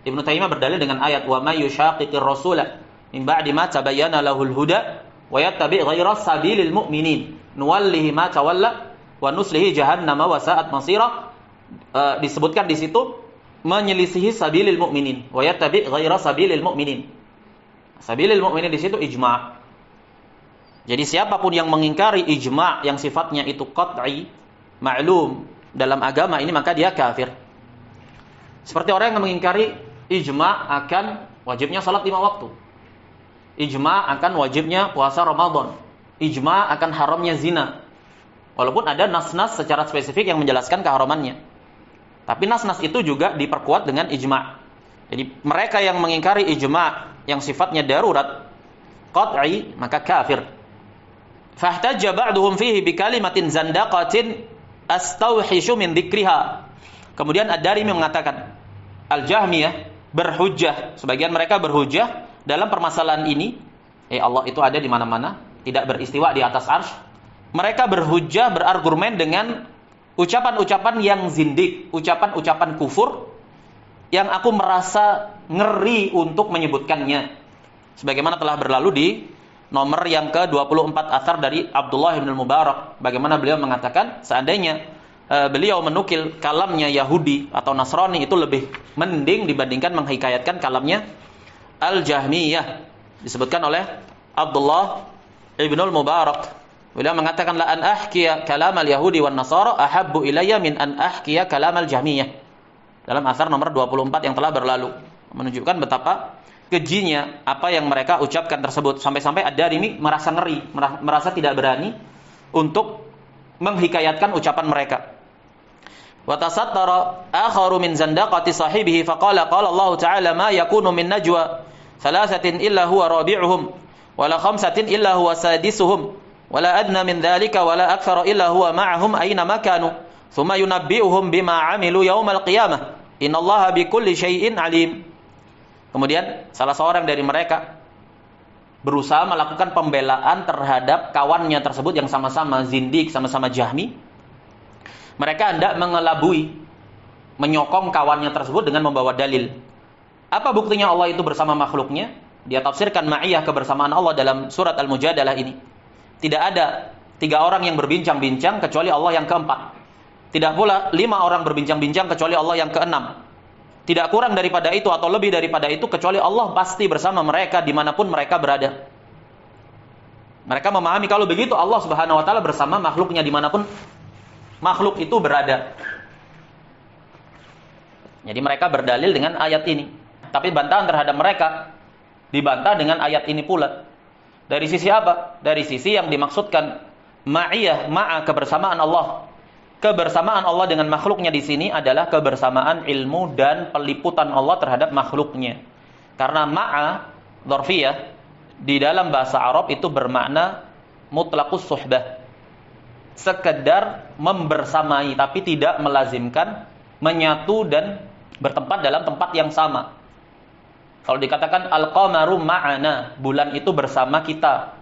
Ibnu Taimiyah berdalil dengan ayat wa may yushaqiqir rasula min ba'di ma tabayyana lahul huda wa yattabi' ghayra sabilil mu'minin nuwallihi ma tawalla wa nuslihi jahannama wa sa'at masira. Disebutkan di situ menyelisihi sabilil mu'minin wa yattabi' ghayra sabilil mu'minin. Sabilil mu'minin di situ ijma'. Jadi siapapun yang mengingkari ijma' yang sifatnya itu qat'i, ma'lum dalam agama ini, maka dia kafir. Seperti orang yang mengingkari ijma' akan wajibnya salat 5 waktu. Ijma' akan wajibnya puasa Ramadan. Ijma' akan haramnya zina. Walaupun ada nas-nas secara spesifik yang menjelaskan keharamannya. Tapi nas-nas itu juga diperkuat dengan ijma'. Jadi mereka yang mengingkari ijma' yang sifatnya darurat, qat'i, maka kafir. Fahtajja ba'duhum fihi bikalimatin zandaqatin astauhishu min dzikriha. Kemudian Ad-Darimi mengatakan, Al-Jahmiyah berhujjah, sebagian mereka berhujjah dalam permasalahan ini, Allah itu ada di mana-mana, tidak beristiwa di atas arsy. Mereka berhujjah, berargumen dengan ucapan-ucapan yang zindik, ucapan-ucapan kufur yang aku merasa ngeri untuk menyebutkannya. Sebagaimana telah berlalu di nomor yang ke-24 athar dari Abdullah bin Mubarak, bagaimana beliau mengatakan seandainya beliau menukil kalamnya Yahudi atau Nasrani itu lebih mending dibandingkan menghikayatkan kalamnya Al-Jahmiyah. Disebutkan oleh Abdullah bin Mubarak, beliau mengatakan la an ahkiya kalam al-Yahudi wan Nasara ahabbu ilayya min an ahkiya kalam al-Jahmiyah. Dalam athar nomor 24 yang telah berlalu, menunjukkan betapa kejinya apa yang mereka ucapkan tersebut, sampai-sampai Ad-Darimi merasa ngeri, merasa tidak berani untuk menghikayatkan ucapan mereka. Wa tasattara akharu min zandaqati sahibihi faqala qala Allah ta'ala ma yakunu min najwa thalathatin illa huwa rabi'uhum wa la khamsatin illa huwa sadisuhum wa la adna min dhalika wa la akthara illa huwa ma'ahum aina ma kanu thumma yunabbi'uhum bima 'amilu yaumal qiyamah innallaha bikulli syai'in 'alim. Kemudian salah seorang dari mereka berusaha melakukan pembelaan terhadap kawannya tersebut yang sama-sama zindik, sama-sama Jahmi. Mereka hendak mengelabui, menyokong kawannya tersebut dengan membawa dalil. Apa buktinya Allah itu bersama makhluknya? Dia tafsirkan ma'iyah, kebersamaan Allah dalam surat Al-Mujadalah ini. Tidak ada 3 orang yang berbincang-bincang kecuali Allah yang keempat. Tidak pula 5 orang berbincang-bincang kecuali Allah yang keenam. Tidak kurang daripada itu atau lebih daripada itu, kecuali Allah pasti bersama mereka dimanapun mereka berada. Mereka memahami kalau begitu Allah Subhanahu wa ta'ala bersama makhluknya dimanapun makhluk itu berada. Jadi mereka berdalil dengan ayat ini. Tapi bantahan terhadap mereka dibantah dengan ayat ini pula. Dari sisi apa? Dari sisi yang dimaksudkan ma'iyah, ma'a, kebersamaan Allah. Kebersamaan Allah dengan makhluknya di sini adalah kebersamaan ilmu dan peliputan Allah terhadap makhluknya. Karena ma'a, dzarfiyah, di dalam bahasa Arab itu bermakna mutlaqus suhbah. Sekedar membersamai, tapi tidak melazimkan menyatu dan bertempat dalam tempat yang sama. Kalau dikatakan al-qamaru ma'ana, bulan itu bersama kita.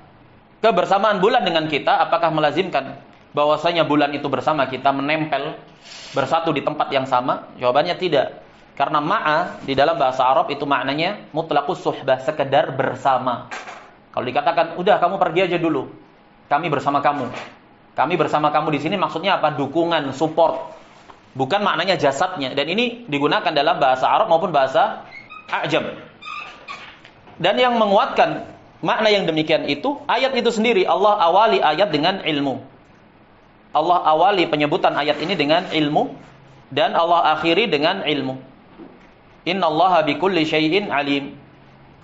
Kebersamaan bulan dengan kita apakah melazimkan bahwasanya bulan itu bersama kita, menempel, bersatu di tempat yang sama? Jawabannya tidak. Karena ma'a di dalam bahasa Arab itu maknanya mutlaqus suhbah, sekedar bersama. Kalau dikatakan, udah kamu pergi aja dulu, kami bersama kamu. Kami bersama kamu di sini maksudnya apa? Dukungan, support. Bukan maknanya jasadnya. Dan ini digunakan dalam bahasa Arab maupun bahasa A'jam. Dan yang menguatkan makna yang demikian itu, ayat itu sendiri. Allah awali ayat dengan ilmu. Allah awali penyebutan ayat ini dengan ilmu. Dan Allah akhiri dengan ilmu. Innallaha bikulli syai'in alim.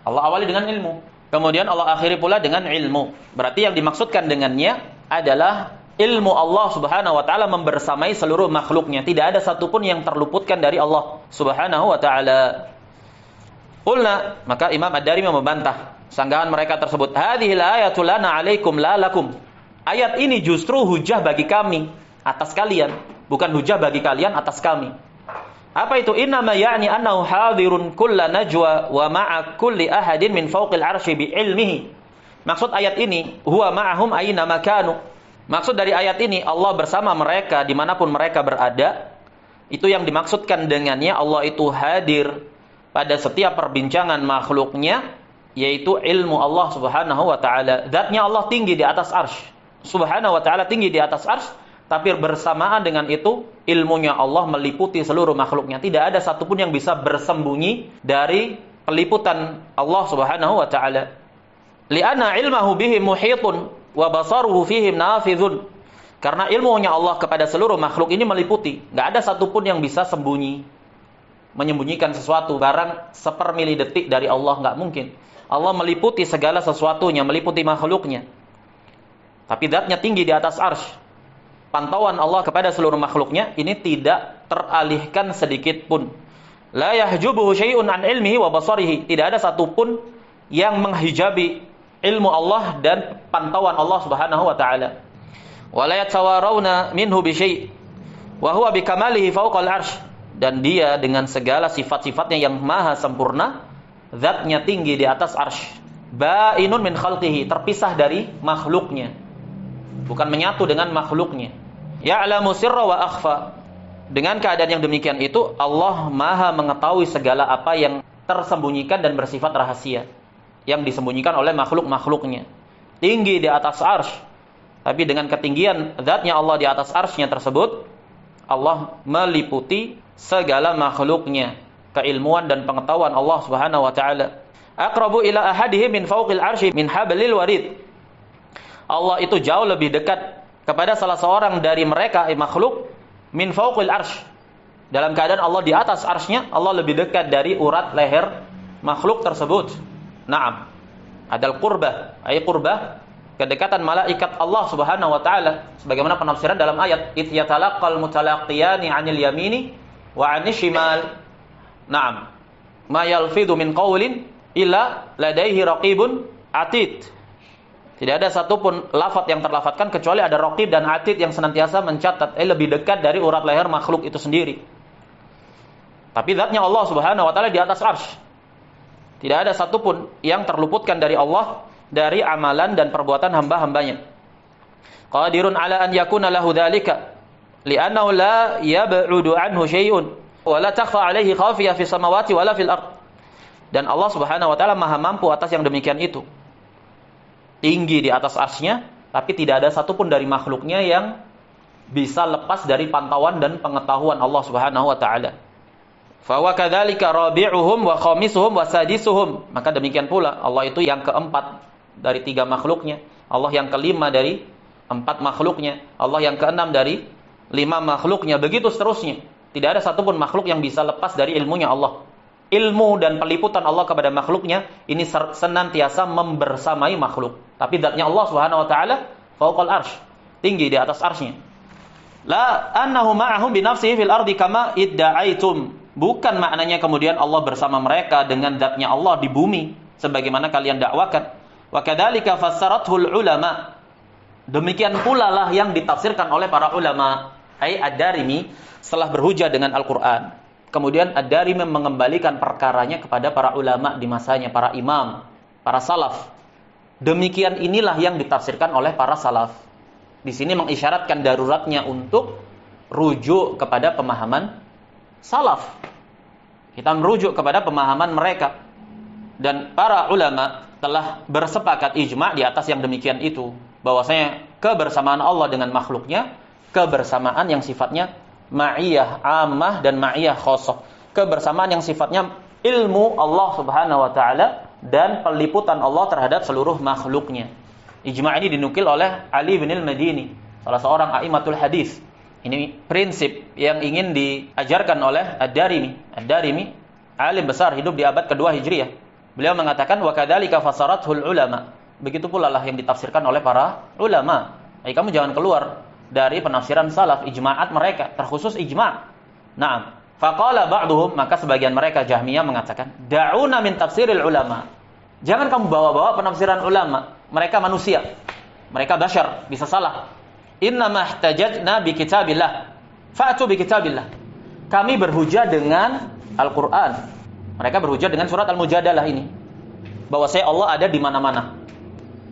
Allah awali dengan ilmu. Kemudian Allah akhiri pula dengan ilmu. Berarti yang dimaksudkan dengannya adalah ilmu Allah subhanahu wa ta'ala membersamai seluruh makhluknya. Tidak ada satupun yang terluputkan dari Allah subhanahu wa ta'ala. Qulna, maka Imam Ad-Darimi membantah sanggahan mereka tersebut. Hadhil ayatu lana alaikum la lakum. Ayat ini justru hujah bagi kami atas kalian, bukan hujah bagi kalian atas kami. Apa itu? Innama ya'ni annahu hadirun kulla najwa wa ma'a kulli ahadin min fawqil arsy bi ilmihi. Maksud ayat ini, huwa ma'ahum aina makanu. Maksud dari ayat ini, Allah bersama mereka dimanapun mereka berada. Itu yang dimaksudkan dengannya Allah itu hadir pada setiap perbincangan makhluknya, yaitu ilmu Allah subhanahu wa ta'ala. Zatnya Allah tinggi di atas arsy. Subhanahu wa ta'ala tinggi di atas arsy. Tapi bersamaan dengan itu, ilmunya Allah meliputi seluruh makhluknya. Tidak ada satupun yang bisa bersembunyi dari peliputan Allah subhanahu wa ta'ala. Li'anna ilmahu bihim muhitun wa basaruhu fihim nafidhun. Karena ilmunya Allah kepada seluruh makhluk ini meliputi. Gak ada satupun yang bisa sembunyi, menyembunyikan sesuatu, barang sepermili detik dari Allah. Gak mungkin. Allah meliputi segala sesuatunya, meliputi makhluknya. Tapi zatnya tinggi di atas arsy. Pantauan Allah kepada seluruh makhluknya ini tidak teralihkan sedikit pun. La yahjubuhu syai'un an ilmihi wa basarihi. Tidak ada satupun yang menghijabi ilmu Allah dan pantauan Allah subhanahu wa ta'ala. Wa la yatawarawna minhu bi syai' wa huwa bi kamalihi fawqal arsy. Dan dia dengan segala sifat-sifatnya yang maha sempurna, zatnya tinggi di atas arsy. Ba'inun min khalqihi, terpisah dari makhluknya. Bukan menyatu dengan makhluknya. Ya'lamu sirra wa akhfa. Dengan keadaan yang demikian itu, Allah maha mengetahui segala apa yang tersembunyikan dan bersifat rahasia, yang disembunyikan oleh makhluk-makhluknya. Tinggi di atas arsy. Tapi dengan ketinggian zatnya Allah di atas arsy-Nya tersebut, Allah meliputi segala makhluknya. Keilmuan dan pengetahuan Allah subhanahu wa ta'ala. Aqrabu ila ahadihi min fawqil arsy min hablil warid. Allah itu jauh lebih dekat kepada salah seorang dari mereka makhluk min fawqil arsy. Dalam keadaan Allah di atas arsy-Nya, Allah lebih dekat dari urat leher makhluk tersebut. Naam. Adal qurbah, ay qurbah, kedekatan malaikat Allah subhanahu wa ta'ala. Sebagaimana penafsiran dalam ayat, "Id yatalaqal mutalaqiyani 'anil yamini wa 'anil shimal." Naam. Ma yalfidhu min qawlin illa ladaihi raqibun atid. Tidak ada satupun lafaz yang terlafatkan kecuali ada raqib dan atid yang senantiasa mencatat, lebih dekat dari urat leher makhluk itu sendiri. Tapi zatnya Allah subhanahu wa ta'ala di atas arsy. Tidak ada satupun yang terluputkan dari Allah dari amalan dan perbuatan hamba-hambanya. Qadirun ala an yakuna lahu dzalika li'annahu la yab'udu anhu syai'un wa la takhfa 'alaihi khafiyah fis samawati wala fil ard. Dan Allah subhanahu wa ta'ala maha mampu atas yang demikian itu. Tinggi di atas arsy-Nya, tapi tidak ada satupun dari makhluknya yang bisa lepas dari pantauan dan pengetahuan Allah subhanahu wa ta'ala. Fa wa kadzalika rabi'uhum wa khamisuhum wa sadisuhum. Maka demikian pula Allah itu yang keempat dari 3 makhluknya, Allah yang kelima dari 4 makhluknya, Allah yang keenam dari 5 makhluknya, begitu seterusnya. Tidak ada satupun makhluk yang bisa lepas dari ilmunya Allah. Ilmu dan peliputan Allah kepada makhluknya ini senantiasa membersamai makhluk. Tapi zatnya Allah subhanahu wa ta'ala fawqal arsy, tinggi di atas arsy-Nya. La annahu ma'ahum bi nafsihi fil ardi kama idda'aitum. Bukan maknanya kemudian Allah bersama mereka dengan zatnya Allah di bumi sebagaimana kalian dakwakan. Wa kadzalika fassarathul ulama. Demikian pula lah yang ditafsirkan oleh para ulama. Ai Ad-Darimi setelah berhujah dengan Al-Qur'an. Kemudian Ad-Darimi mengembalikan perkaranya kepada para ulama di masanya, para imam, para salaf. Demikian inilah yang ditafsirkan oleh para salaf. Di sini mengisyaratkan daruratnya untuk rujuk kepada pemahaman salaf. Kita merujuk kepada pemahaman mereka. Dan para ulama telah bersepakat ijma' di atas yang demikian itu. Bahwasanya kebersamaan Allah dengan makhluknya, kebersamaan yang sifatnya ma'iyah ammah dan ma'iyah khosoh. Kebersamaan yang sifatnya ilmu Allah subhanahu wa ta'ala dan peliputan Allah terhadap seluruh makhluknya. Ijma' ini dinukil oleh Ali bin al-Madini, salah seorang a'immatul hadis. Ini prinsip yang ingin diajarkan oleh Ad-Darimi. Ad-Darimi alim besar, hidup di abad kedua Hijriah. Beliau mengatakan wa kadzalika fasarathul ulama. Begitu pula lah yang ditafsirkan oleh para ulama. Jadi kamu jangan keluar dari penafsiran salaf, ijma'at mereka, terkhusus ijma'. Naam. Faqala ba'duhum, maka sebagian mereka Jahmiyah mengatakan, da'una min tafsiril ulama. Jangan kamu bawa-bawa penafsiran ulama. Mereka manusia. Mereka bashar, bisa salah. Inna mahtajajna bi kitabillah. Fa'tu bi kitabillah. Kami berhujah dengan Al-Qur'an. Mereka berhujah dengan surat Al-Mujadalah ini. Bahwasanya Allah ada di mana-mana.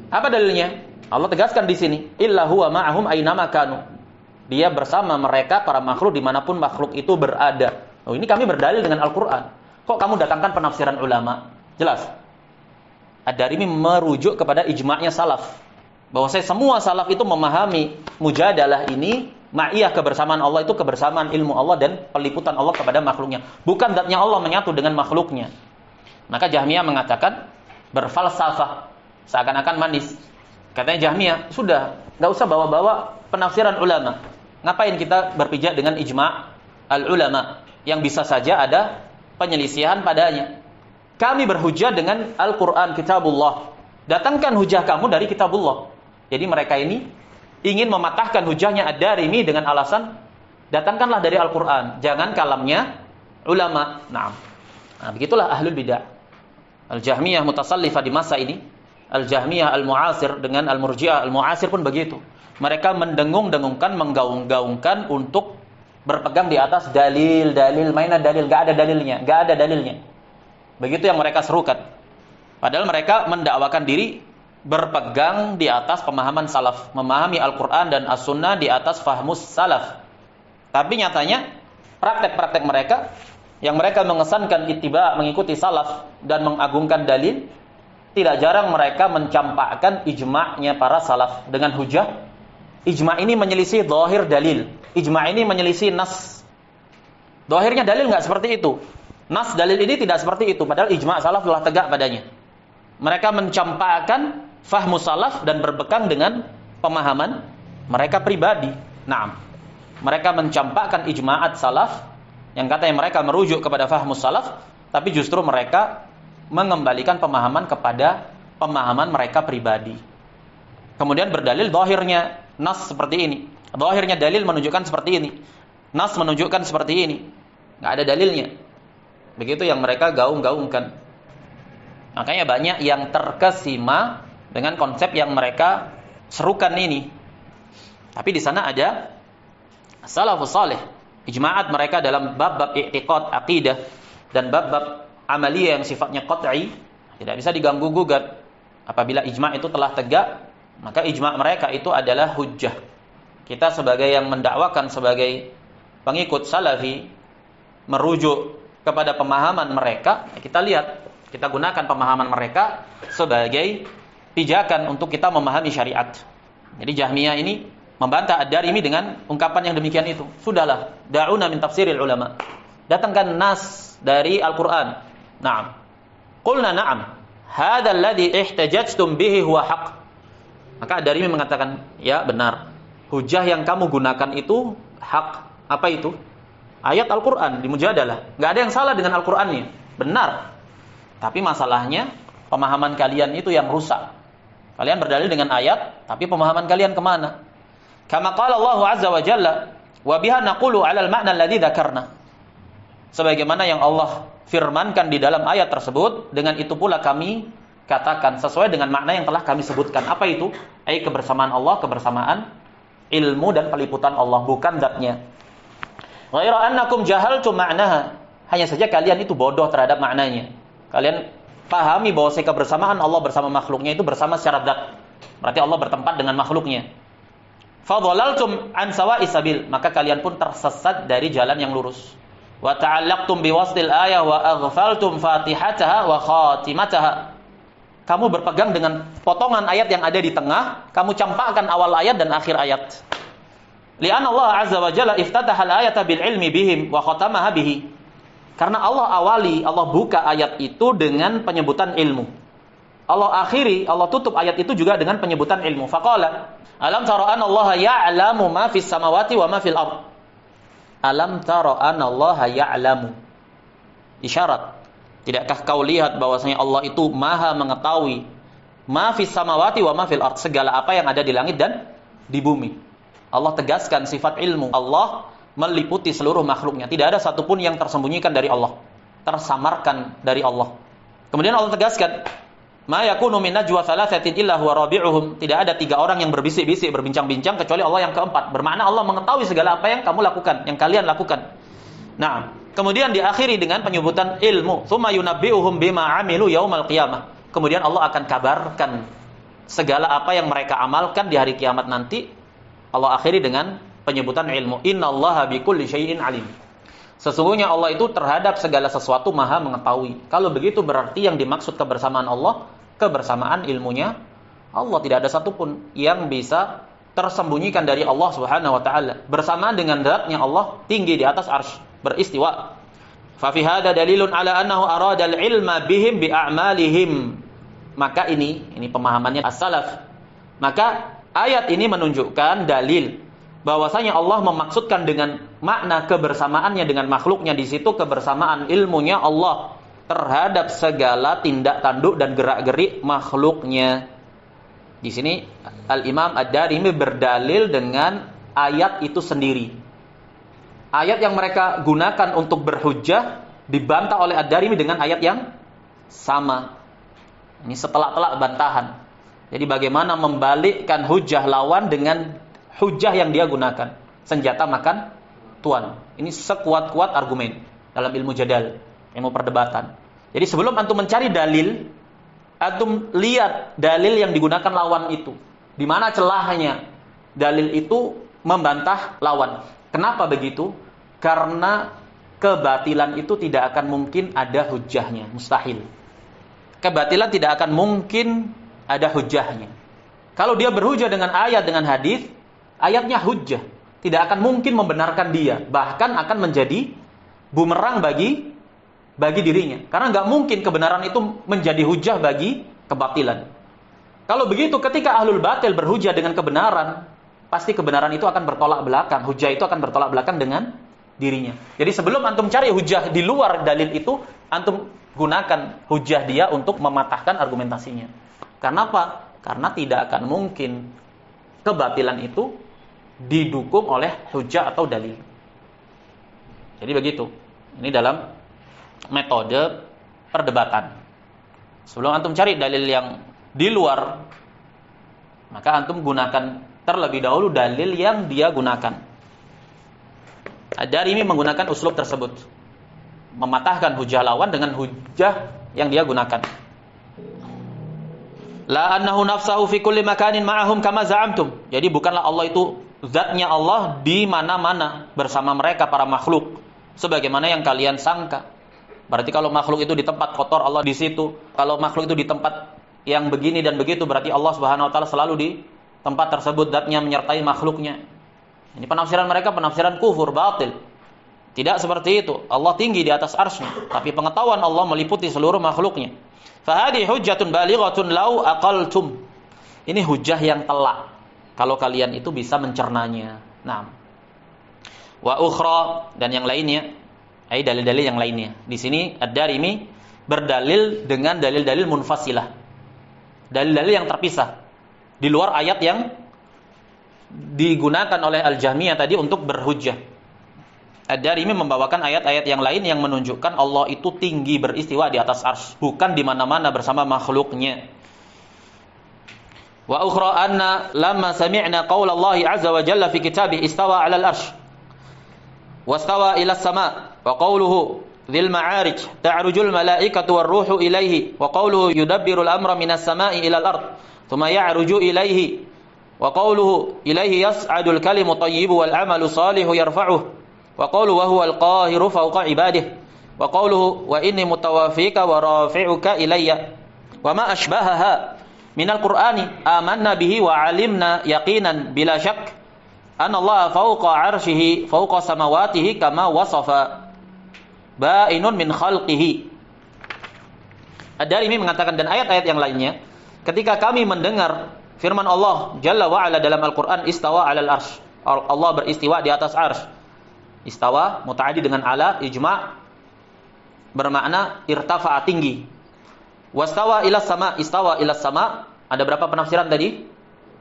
Apa dalilnya? Allah tegaskan di sini, illa huwa ma'ahum aynama kanu. Dia bersama mereka para makhluk dimanapun makhluk itu berada. Oh, ini kami berdalil dengan Al-Qur'an. Kok kamu datangkan penafsiran ulama? Jelas. Ad-Darimi merujuk kepada ijma'nya salaf. Bahwasanya semua salaf itu memahami mujadalah ini, ma'iyah kebersamaan Allah itu kebersamaan ilmu Allah dan peliputan Allah kepada makhluknya. Bukan zatnya Allah menyatu dengan makhluknya. Maka Jahmiyah mengatakan berfalsafah, seakan-akan manis. Katanya Jahmiyah, sudah, nggak usah bawa-bawa penafsiran ulama. Ngapain kita berpijak dengan ijma' al-ulama yang bisa saja ada penyelisihan padanya. Kami berhujah dengan Al-Quran, kitabullah. Datangkan hujah kamu dari kitabullah. Jadi mereka ini ingin mematahkan hujahnya Ad-Darimi dengan alasan, datangkanlah dari Al-Quran, jangan kalamnya ulama. Nah, begitulah ahlul bidah. Al-Jahmiyah mutasallifah di masa ini, Al-Jahmiyah al-Mu'asir dengan Al-Murji'ah al-Mu'asir pun begitu. Mereka mendengung-dengungkan, menggaung-gaungkan untuk berpegang di atas dalil. Mana dalil? Gak ada dalilnya. Begitu yang mereka serukan. Padahal mereka mendakwakan diri berpegang di atas pemahaman salaf. Memahami Al-Quran dan As-Sunnah di atas fahmus salaf. Tapi nyatanya, praktek-praktek mereka, yang mereka mengesankan ittiba, mengikuti salaf, dan mengagungkan dalil, tidak jarang mereka mencampakkan ijma'nya para salaf dengan hujah. Ijma' ini menyelisih zahir dalil. Ijma' ini menyelisih nas. Zahirnya dalil nggak seperti itu. Nas dalil ini tidak seperti itu. Padahal ijma' salaf telah tegak padanya. Mereka mencampakkan fahmu salaf dan berpegang dengan pemahaman mereka pribadi. Naam. Mereka mencampakkan ijma'at salaf yang katanya mereka merujuk kepada fahmu salaf, tapi justru mereka mengembalikan pemahaman kepada pemahaman mereka pribadi. Kemudian berdalil zahirnya nas seperti ini. Zahirnya dalil menunjukkan seperti ini. Nas menunjukkan seperti ini. Nggak ada dalilnya. Begitu yang mereka gaung-gaungkan. Makanya banyak yang terkesima dengan konsep yang mereka serukan ini. Tapi di sana ada salafus salih. Ijma'at mereka dalam bab-bab i'tiqad, aqidah, dan bab-bab amaliyah yang sifatnya qat'i tidak bisa diganggu gugat. Apabila ijma' itu telah tegak, maka ijma' mereka itu adalah hujjah. Kita sebagai yang mendakwakan sebagai pengikut salafi merujuk kepada pemahaman mereka, kita lihat, kita gunakan pemahaman mereka sebagai pijakan untuk kita memahami syariat. Jadi Jahmiyah ini membantah Ad-Darimi dengan ungkapan yang demikian itu. Sudahlah, da'una min tafsiril ulama. Datangkan nas dari Al-Qur'an. Naam. Qulna na'am. Hadzal ladzi ihtajajtum bihi huwa haqq. Maka Ad-Darimi mengatakan, ya benar. Hujah yang kamu gunakan itu hak. Apa itu? Ayat Al-Qur'an di Mujadalah. Enggak ada yang salah dengan Al-Qur'annya. Benar. Tapi masalahnya pemahaman kalian itu yang rusak. Kalian berdalil dengan ayat, tapi pemahaman kalian kemana? Kama qala Allah azza wa jalla, wa biha naqulu 'alal ma'na alladzi dzakarna. Sebagaimana yang Allah firmankan di dalam ayat tersebut, dengan itu pula kami katakan sesuai dengan makna yang telah kami sebutkan. Apa itu? Kebersamaan Allah, kebersamaan ilmu dan peliputan Allah, bukan zatnya. Ghaira annakum jahaltum ma'naha. Hanya saja kalian itu bodoh terhadap maknanya. Kalian pahami bahwa kebersamaan Allah bersama makhluknya itu bersama secara zat. Berarti Allah bertempat dengan makhluknya. Fadhalaltum an sawa'is sabil, maka kalian pun tersesat dari jalan yang lurus. Wa ta'allaqtum biwastil ayah wa aghfaltum fatihataha wa khatimataha. Kamu berpegang dengan potongan ayat yang ada di tengah, kamu campakkan awal ayat dan akhir ayat. Li'anna Allah azza wa jalla iftataha al-ayata bil ilmi bihim wa khatamaha bihi. Karena Allah buka ayat itu dengan penyebutan ilmu. Allah akhiri, Allah tutup ayat itu juga dengan penyebutan ilmu. Faqala, alam tara anna Allah ya'lamu ma fis samawati wa ma fil ard. Alam tara anna Allah ya'lamu. Isyarat. Tidakkah kau lihat bahwasanya Allah itu maha mengetahui ma fis samawati wa ma fil ard, segala apa yang ada di langit dan di bumi. Allah tegaskan sifat ilmu. Allah meliputi seluruh makhluknya. Tidak ada satupun yang tersembunyikan dari Allah, tersamarkan dari Allah. Kemudian Allah tegaskan, ma yakunu min najwa thalathatin illa huwa rabi'uhum. Tidak ada 3 orang yang berbisik-bisik, berbincang-bincang kecuali Allah yang keempat. Bermakna Allah mengetahui segala apa yang kamu lakukan, yang kalian lakukan. Nah, kemudian diakhiri dengan penyebutan ilmu. Tsumma yunabbi'uhum bima 'amilu yaumal qiyamah. Kemudian Allah akan kabarkan segala apa yang mereka amalkan di hari kiamat nanti. Allah akhiri dengan penyebutan ilmu. Innallaha bikulli syai'in alim. Sesungguhnya Allah itu terhadap segala sesuatu maha mengetahui. Kalau begitu berarti yang dimaksud kebersamaan Allah, kebersamaan ilmunya Allah. Tidak ada satupun yang bisa tersembunyikan dari Allah Subhanahu wa taala. Bersamaan dengan zatnya Allah tinggi di atas arsy, beristiwa. Fa fi hadza dalilun ala annahu arada al-ilma bihim bi a'malihim. Maka ini pemahamannya as-salaf. Maka ayat ini menunjukkan dalil bahwasanya Allah memaksudkan dengan makna kebersamaannya dengan makhluknya di situ kebersamaan ilmunya Allah terhadap segala tindak tanduk dan gerak-gerik makhluknya. Di sini Al-Imam Ad-Darimi berdalil dengan ayat itu sendiri. Ayat yang mereka gunakan untuk berhujjah dibantah oleh Ad-Darimi dengan ayat yang sama. Ini setelak-telak bantahan. Jadi bagaimana membalikkan hujjah lawan dengan hujjah yang dia gunakan. Senjata makan tuan. Ini sekuat-kuat argumen dalam ilmu jadal, ilmu perdebatan. Jadi sebelum antum mencari dalil, antum lihat dalil yang digunakan lawan itu. Di mana celahnya dalil itu membantah lawan. Kenapa begitu? Karena kebatilan itu tidak akan mungkin ada hujjahnya, mustahil. Kebatilan tidak akan mungkin ada hujjahnya. Kalau dia berhujjah dengan ayat, dengan hadis, ayatnya hujjah, tidak akan mungkin membenarkan dia, bahkan akan menjadi bumerang bagi dirinya. Karena nggak mungkin kebenaran itu menjadi hujjah bagi kebatilan. Kalau begitu, ketika ahlul batil berhujjah dengan kebenaran, pasti kebenaran itu akan bertolak belakang. Hujjah itu akan bertolak belakang dengan dirinya. Jadi sebelum antum cari hujjah di luar dalil itu, antum gunakan hujjah dia untuk mematahkan argumentasinya. Karena apa? Karena tidak akan mungkin kebatilan itu didukung oleh hujjah atau dalil. Jadi begitu. Ini dalam metode perdebatan. Sebelum antum cari dalil yang di luar, maka antum gunakan terlebih dahulu dalil yang dia gunakan. Ad-Darimi menggunakan uslub tersebut, mematahkan hujjah lawan dengan hujjah yang dia gunakan. La annahu nafsahu fi kulli makanin ma'ahum kama za'amtum. Jadi bukanlah Allah itu zatnya Allah di mana-mana bersama mereka para makhluk sebagaimana yang kalian sangka. Berarti kalau makhluk itu di tempat kotor, Allah di situ. Kalau makhluk itu di tempat yang begini dan begitu, berarti Allah Subhanahu wa taala selalu di tempat tersebut, zatnya menyertai makhluknya. Ini penafsiran mereka penafsiran kufur, batil. Tidak seperti itu. Allah tinggi di atas arsy-Nya, tapi pengetahuan Allah meliputi seluruh makhluknya. Fahadi hujjatun balighatun law aqaltum. Ini hujjah yang telak kalau kalian itu bisa mencernanya. Nah. Wa ukhra, dan yang lainnya, dalil-dalil yang lainnya. Di sini Ad-Darimi berdalil dengan dalil-dalil munfasilah. Dalil-dalil yang terpisah di luar ayat yang digunakan oleh Al-Jahmiyah tadi untuk berhujjah. Ad-Darimi membawakan ayat-ayat yang lain yang menunjukkan Allah itu tinggi beristiwa di atas arsy, bukan di mana-mana bersama makhluknya. Wa ukhra anna lamma sami'na qaula Allah 'azza wa jalla fi kitabih istawa 'alal arsy wastawa ila as-sama' wa qawluhu dzil ma'arij ta'rujul malaikatu war-ruhu ilaihi wa qawluhu yudabbirul amra minas sama'i ilal ard thumma ya'ruju ilaihi wa qawluhu ilaihi yas'adul kalimu thayyibu wal 'amalu salihu yarfa'uhu wa qawluhu wa huwal qahiru fawqa ibadihi wa qawluhu wa inni mutawaffika wa rafi'uka ilayya wa ma ashbahaha minal qur'ani amanna bihi wa 'alimna yaqinan bila syak anna Allah fawqa 'arsyihi fawqa samawatihi kama wasafa ba'inun min khalqihi. Ad-Darimi mengatakan dan ayat-ayat yang lainnya, ketika kami mendengar firman Allah Jalla wa Ala dalam Al-Qur'an istawa 'alal arsy. Allah beristiwa di atas arsy. Istawa muta'addi dengan ala ijma' bermakna irtafa'a tinggi. Wastawa ila sama, istawa ila sama. Ada berapa penafsiran tadi?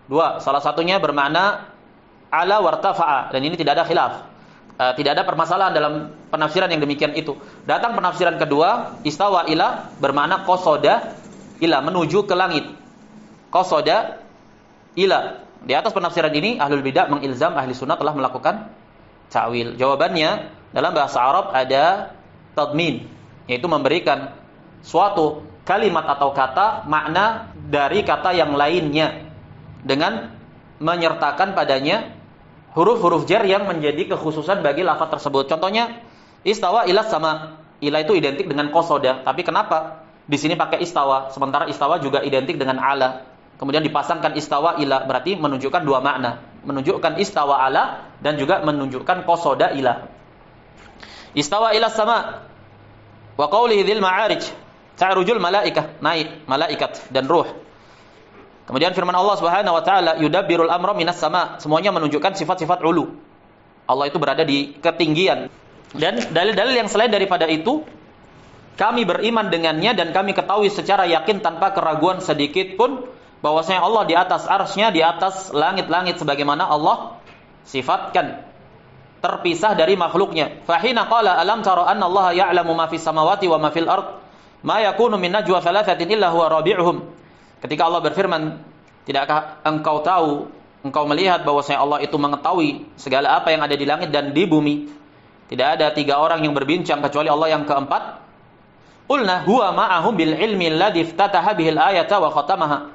2. Salah satunya bermakna ala wartafa'a dan ini tidak ada khilaf. Tidak ada permasalahan dalam penafsiran yang demikian itu. Datang penafsiran kedua, istawa ila bermakna qasoda ila, menuju ke langit. Qasoda ila. Di atas penafsiran ini ahlul bidah mengilzam ahli sunnah telah melakukan ta'wil. Jawabannya dalam bahasa Arab ada tadmin, yaitu memberikan suatu kalimat atau kata makna dari kata yang lainnya dengan menyertakan padanya huruf-huruf jar yang menjadi kekhususan bagi lafaz tersebut. Contohnya istawa ila sama. Ila itu identik dengan qasoda, tapi kenapa di sini pakai istawa sementara istawa juga identik dengan ala? Kemudian dipasangkan istawa ila, berarti menunjukkan dua makna, menunjukkan istawa ala dan juga menunjukkan qasoda ila. Istawa ila sama wa qawlihi dzil ma'arij ta'rujul malaikah, naik malaikat dan ruh. Kemudian firman Allah Subhanahu wa taala yudabbirul amra minas sama, semuanya menunjukkan sifat-sifat ulu. Allah itu berada di ketinggian. Dan dalil-dalil yang selain daripada itu kami beriman dengannya dan kami ketahui secara yakin tanpa keraguan sedikit pun bahwasanya Allah di atas arsy-Nya, di atas langit-langit sebagaimana Allah sifatkan, terpisah dari makhluknya. Fahina qala alam tara anna Allah ya'lamu ma fis samawati wa ma fil ard ma yakunu min najwa thalathatin illa huwa rabi'uhum. Ketika Allah berfirman, tidakkah engkau tahu, engkau melihat bahwasanya Allah itu mengetahui segala apa yang ada di langit dan di bumi? Tidak ada 3 orang yang berbincang kecuali Allah yang keempat. Qulna huwa ma'ahum bil ilmi alladhi iftataha bihil ayata wa khatamaha.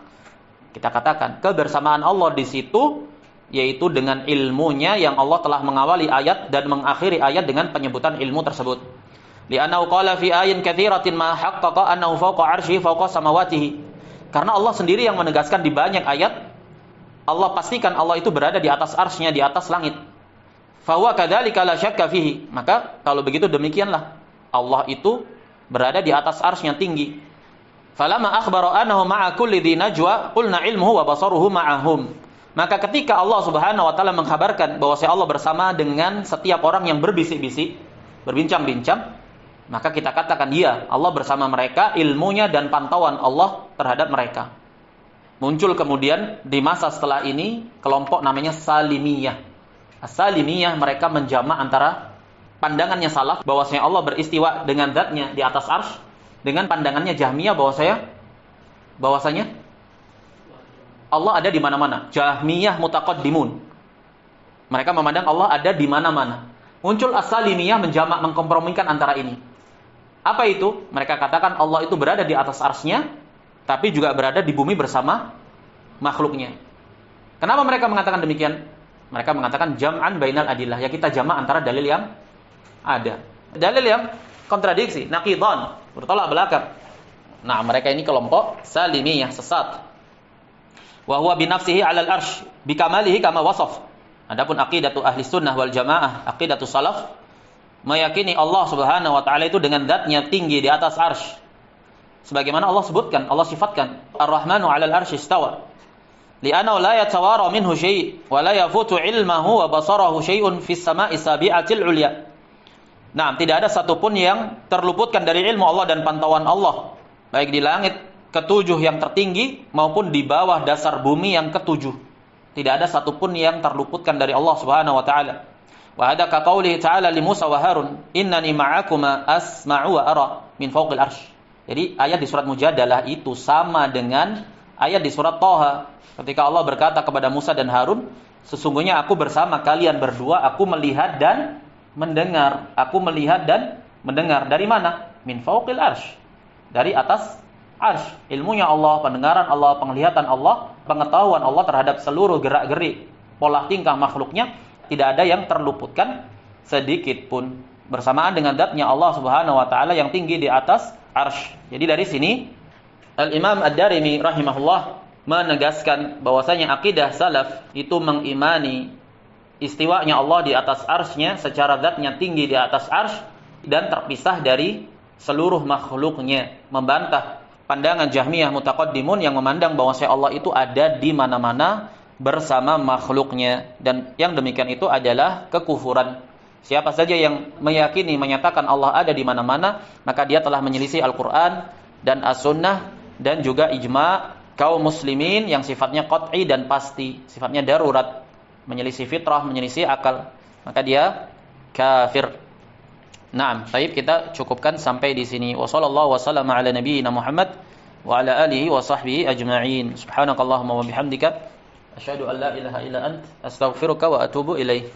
Kita katakan kebersamaan Allah di situ yaitu dengan ilmunya yang Allah telah mengawali ayat dan mengakhiri ayat dengan penyebutan ilmu tersebut. Li'annahu qala fi ayatin katsiratin ma haqqaqa annahu fawqa 'arsyihi fawqa samawatihi. Karena Allah sendiri yang menegaskan di banyak ayat, Allah pastikan Allah itu berada di atas arsy-Nya, di atas langit. Fa huwa kadzalika la syakka fihi. Maka kalau begitu demikianlah Allah itu berada di atas arsy-Nya tinggi. Falamma akhbara annahu ma'a kulli dhi najwa qulna ilmuhu wa basaruhu ma'ahum. Maka ketika Allah Subhanahu wa taala mengkhabarkan bahwa Allah bersama dengan setiap orang yang berbisik-bisik, berbincang-bincang, maka kita katakan iya, Allah bersama mereka, ilmunya dan pantauan Allah terhadap mereka. Muncul kemudian di masa setelah ini kelompok namanya Salimiyah. As-Salimiyah mereka menjamak antara pandangannya salaf bahwasanya Allah beristiwa dengan zatnya di atas arsy dengan pandangannya Jahmiyah bahwasanya Allah ada di mana-mana. Jahmiyah mutaqaddimun. Mereka memandang Allah ada di mana-mana. Muncul As-Salimiyah menjamak, mengkompromikan antara ini. Apa itu? Mereka katakan Allah itu berada di atas arsy-Nya, tapi juga berada di bumi bersama makhluknya. Kenapa mereka mengatakan demikian? Mereka mengatakan jam'an bainal adillah, ya kita jamak antara dalil yang ada. Dalil yang kontradiksi, naqidan, bertolak belakang. Nah, mereka ini kelompok Salimiyah sesat. Wa huwa bi nafsihi 'alal arsy bi kamalihi kama wasaf. Adapun aqidatu ahli sunnah wal jamaah, aqidatu salaf, meyakini Allah Subhanahu wa taala itu dengan zatnya tinggi di atas arsy. Sebagaimana Allah sebutkan, Allah sifatkan, Ar-Rahmanu 'alal arsy istawa. Li'annahu la yatawara minhu syai' wa la yafutu 'ilmuhu wa basarahu syai'un fis sama'i sabi'atil 'ulya. Nah, tidak ada satupun yang terluputkan dari ilmu Allah dan pantauan Allah, baik di langit ketujuh yang tertinggi maupun di bawah dasar bumi yang ketujuh. Tidak ada satupun yang terluputkan dari Allah Subhanahu wa taala. Wa hadza ka qaulihi ta'ala li Musa wa Harun, innani ma'akuma asma'u wa ara min fawqil arsy. Jadi ayat di surat Mujadalah itu sama dengan ayat di surat Thaha ketika Allah berkata kepada Musa dan Harun, sesungguhnya aku bersama kalian berdua, aku melihat dan mendengar, aku melihat dan mendengar dari mana? Min fauqil arsy. Dari atas arsy. Ilmunya Allah, pendengaran Allah, penglihatan Allah, pengetahuan Allah terhadap seluruh gerak-gerik pola tingkah makhluknya, tidak ada yang terluputkan sedikit pun. Bersamaan dengan zatnya Allah Subhanahu wa taala yang tinggi di atas arsy. Jadi dari sini Al-Imam Ad-Darimi rahimahullah menegaskan bahwasanya akidah salaf itu mengimani istiwanya Allah di atas arsy-Nya secara zatnya tinggi di atas arsy dan terpisah dari seluruh makhluknya, membantah pandangan Jahmiyah Mutaqaddimun yang memandang bahwasanya Allah itu ada di mana-mana bersama makhluknya, dan yang demikian itu adalah kekufuran. Siapa saja yang meyakini menyatakan Allah ada di mana-mana, maka dia telah menyelisih Al-Qur'an dan As-Sunnah dan juga ijma' kaum muslimin yang sifatnya qat'i dan pasti, sifatnya darurat, menyelisih fitrah, menyelisih akal, maka dia kafir. Naam, baik, kita cukupkan sampai di sini. Wa sallallahu wasallama ala nabiyyina Muhammad wa ala alihi wa sahbihi ajma'in. Subhanakallahumma wa bihamdika asyhadu an la ilaha illa ant astaghfiruka wa atubu ilaik.